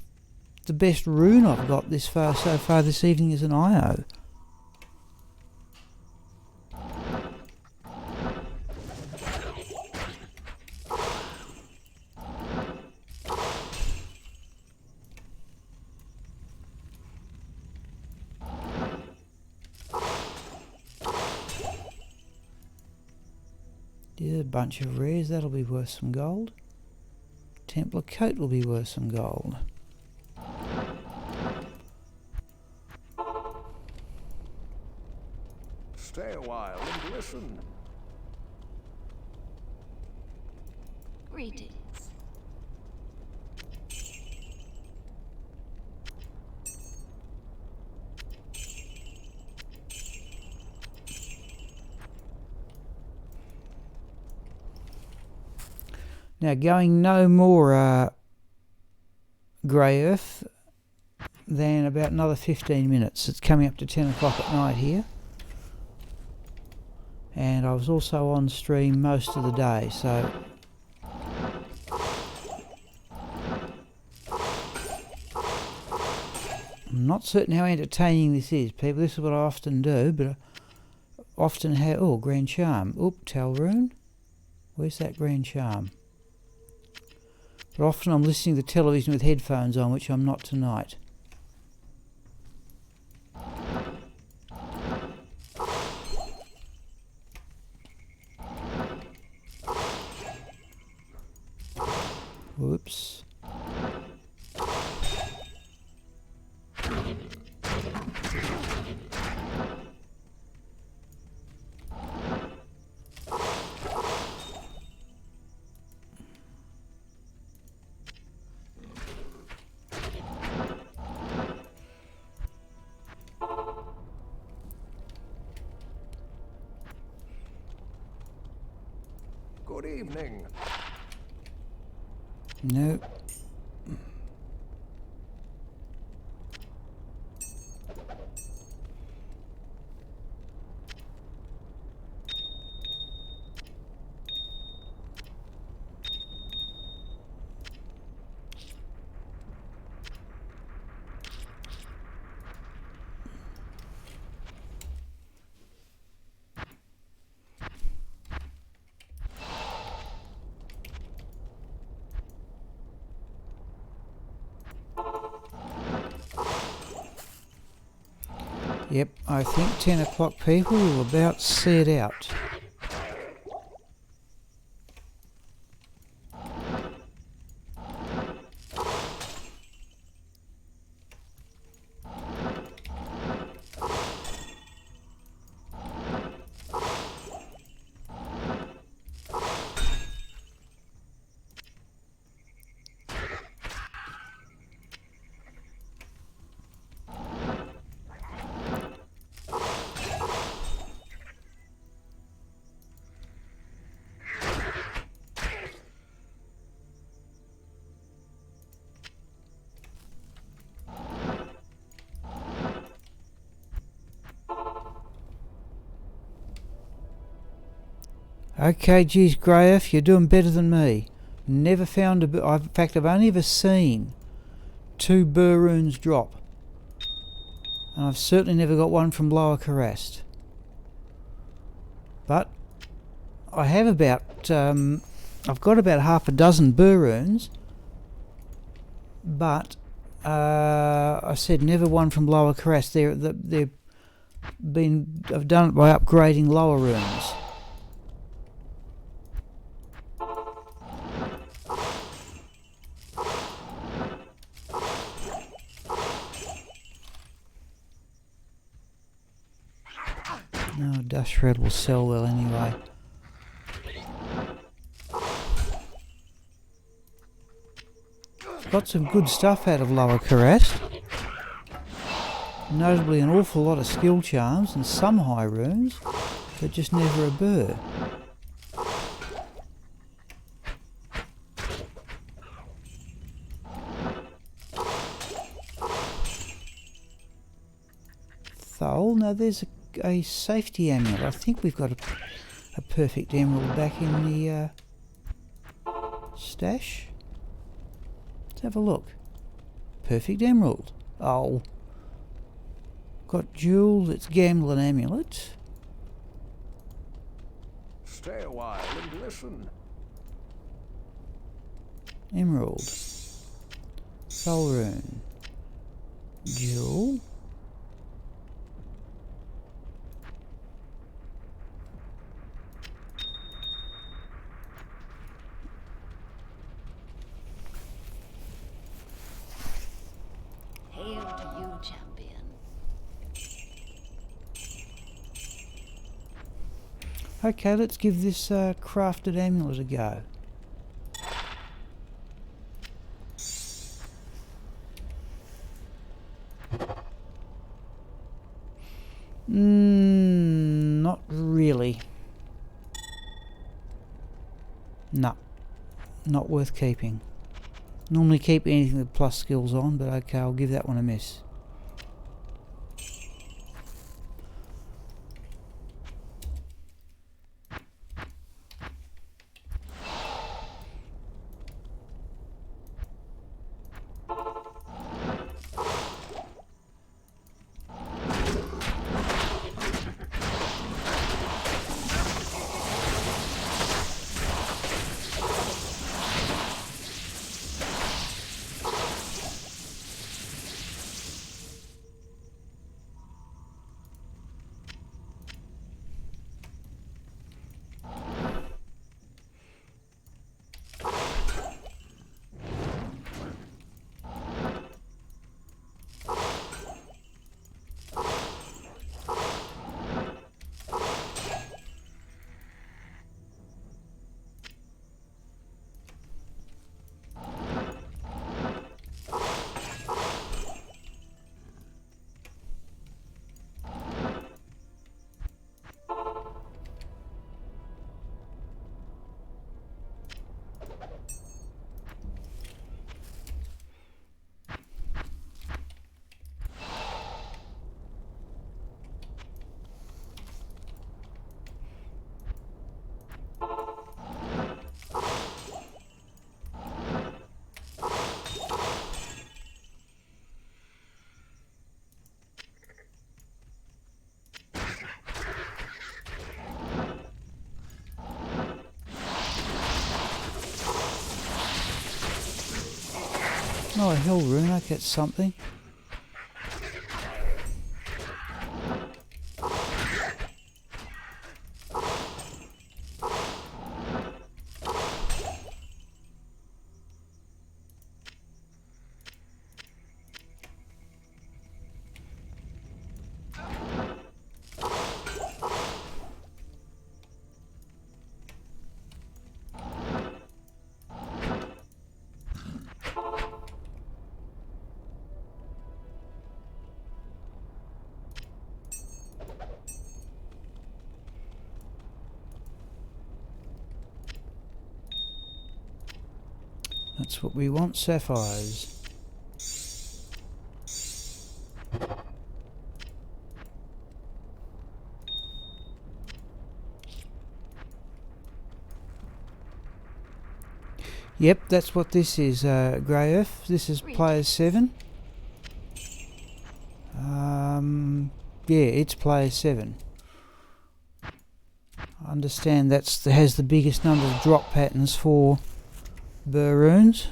Speaker 1: the best rune I've got so far this evening is an IO. Yeah, a bunch of rares, that'll be worth some gold. Templar coat will be worth some gold.
Speaker 4: Stay a while and listen.
Speaker 2: Greetings.
Speaker 1: Now, going no more grey earth than about another 15 minutes. It's coming up to 10 o'clock at night here. And I was also on stream most of the day, so I'm not certain how entertaining this is, people. This is what I often do, but I often have... Oh, Grand Charm. Oop, Talrune. Where's that Grand Charm? But often I'm listening to television with headphones on, which I'm not tonight. Whoops.
Speaker 4: evening.
Speaker 1: No. Yep, I think 10 o'clock people will about see it out. Okay, geez, Grayf, you're doing better than me. Never found a... in fact, I've only ever seen 2 burr runes drop. And I've certainly never got one from Lower Kurast. But I have about... I've got about half a dozen burr runes. But I said never one from Lower Kurast. I've done it by upgrading lower runes. No, Dust Shred will sell well anyway. Got some good stuff out of Lower Kurast. Notably an awful lot of skill charms and some high runes, but just never a burr. Thole, now there's a safety amulet. I think we've got a perfect emerald back in the stash. Let's have a look. Perfect emerald. Oh. Got jewel, it's gambling amulet.
Speaker 4: Stay a while and listen.
Speaker 1: Emerald. Soul rune. Jewel.
Speaker 2: Hail to you, champion.
Speaker 1: Okay, let's give this crafted amulet a go. Not really. No, not worth keeping. Normally keep anything with plus skills on, but okay, I'll give that one a miss. Oh, a hell rune, I get something. That's what we want, sapphires. Yep, that's what this is, Grey Earth. This is player 7. Yeah, it's player 7. I understand that has the biggest number of drop patterns for burr runes.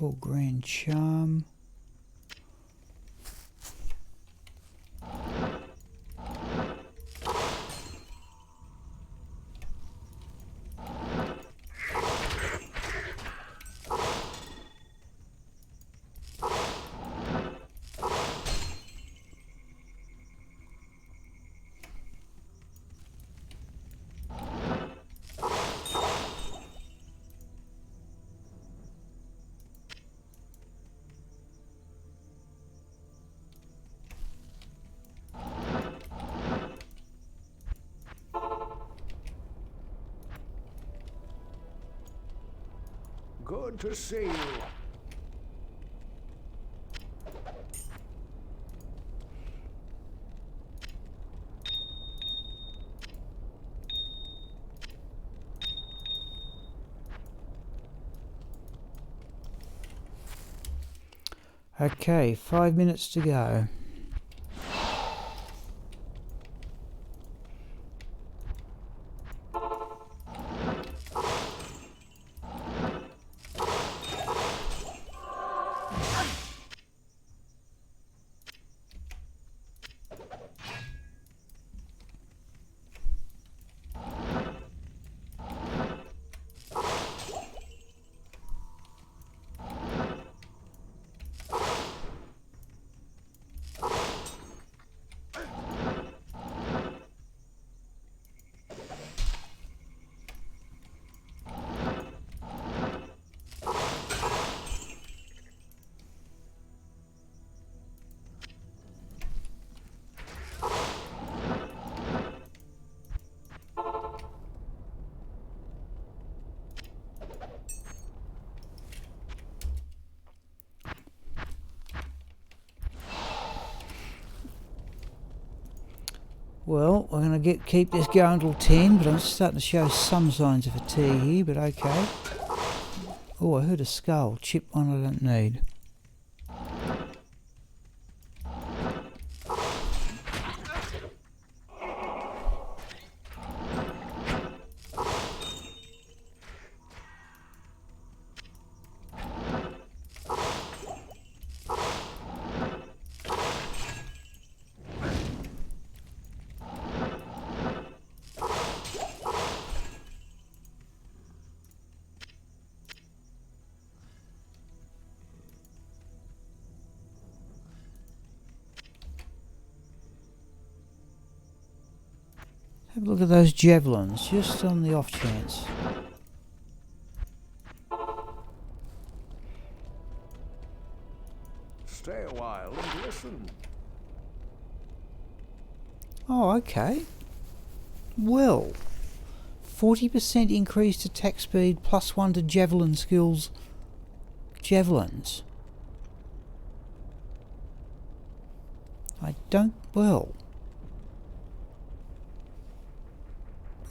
Speaker 1: Oh, Grand Charm.
Speaker 4: Good to see you.
Speaker 1: Okay, 5 minutes to go. Well, we're going to keep this going till 10, but I'm starting to show some signs of fatigue here, but okay. Oh, I heard a skull. Chip one I don't need. Have a look at those javelins, just on the off chance.
Speaker 4: Stay a while and listen.
Speaker 1: Oh, okay. Well, 40% increased attack speed, +1 to javelin skills. Javelins. I don't... well...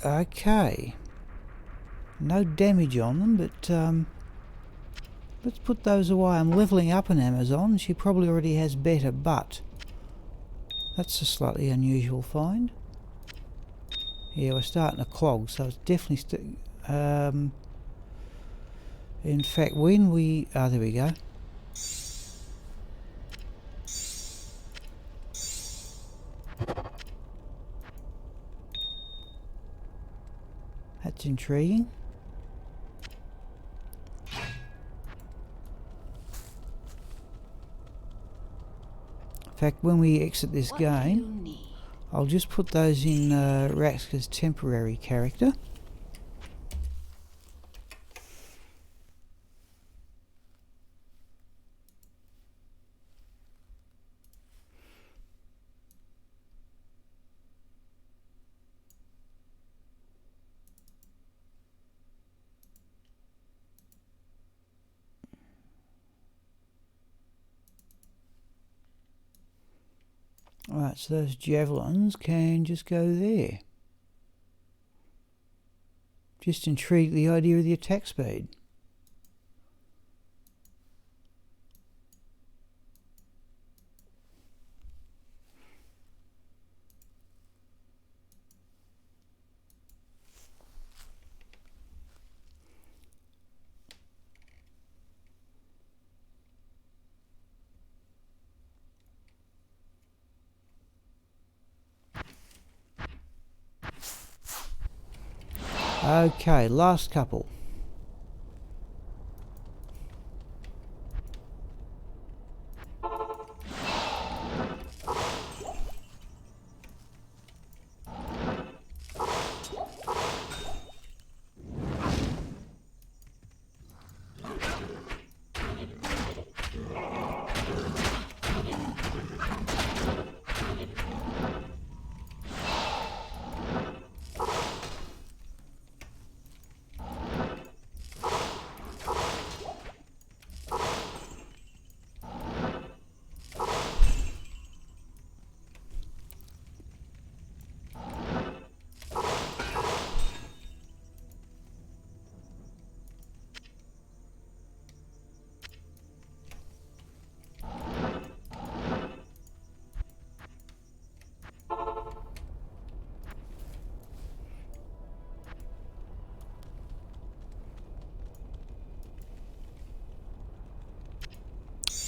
Speaker 1: okay. No damage on them, but Let's put those away. I'm levelling up an Amazon. She probably already has better, but that's a slightly unusual find. Yeah, we're starting to clog, so it's definitely... in fact, when we... Ah, there we go. That's intriguing. In fact, when we exit this
Speaker 2: What do
Speaker 1: game,
Speaker 2: you need?
Speaker 1: I'll just put those in Raxka's temporary character. Right, so those javelins can just go there. Just intrigued the idea of the attack speed. Okay, last couple.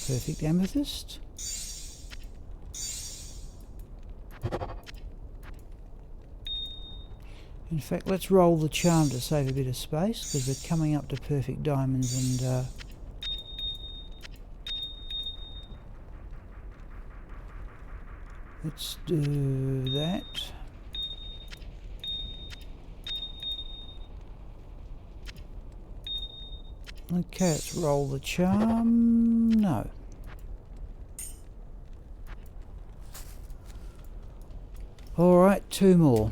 Speaker 1: Perfect amethyst. In fact, let's roll the charm to save a bit of space, because we're coming up to perfect diamonds and let's do that. Okay, let's roll the charm. No. Alright, two more.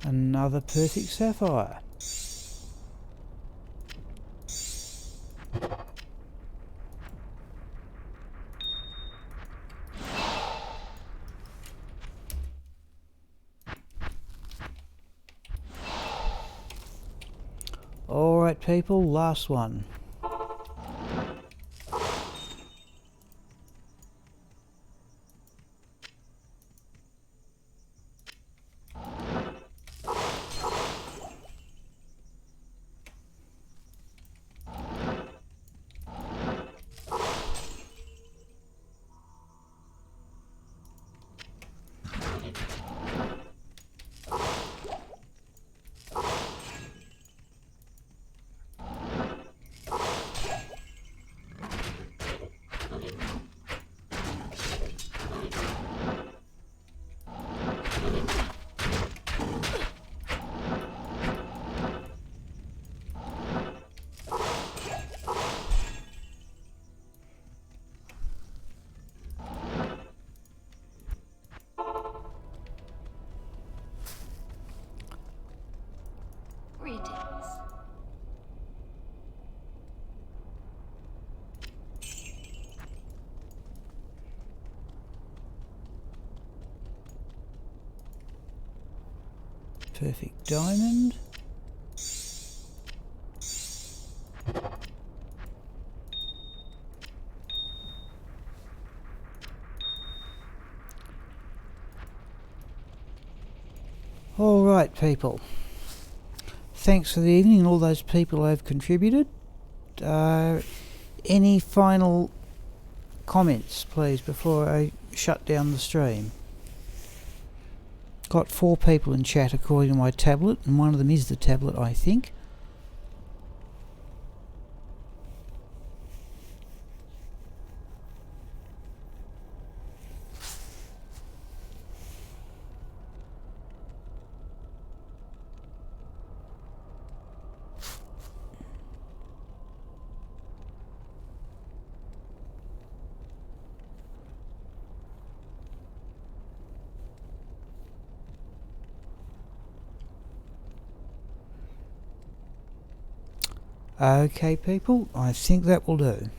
Speaker 1: Another perfect sapphire. Alright people, last one.
Speaker 2: Greetings.
Speaker 1: Perfect diamond. Alright people. Thanks for the evening and all those people who have contributed. Any final comments please before I shut down the stream? Got 4 people in chat according to my tablet, and one of them is the tablet, I think. Okay people, I think that will do.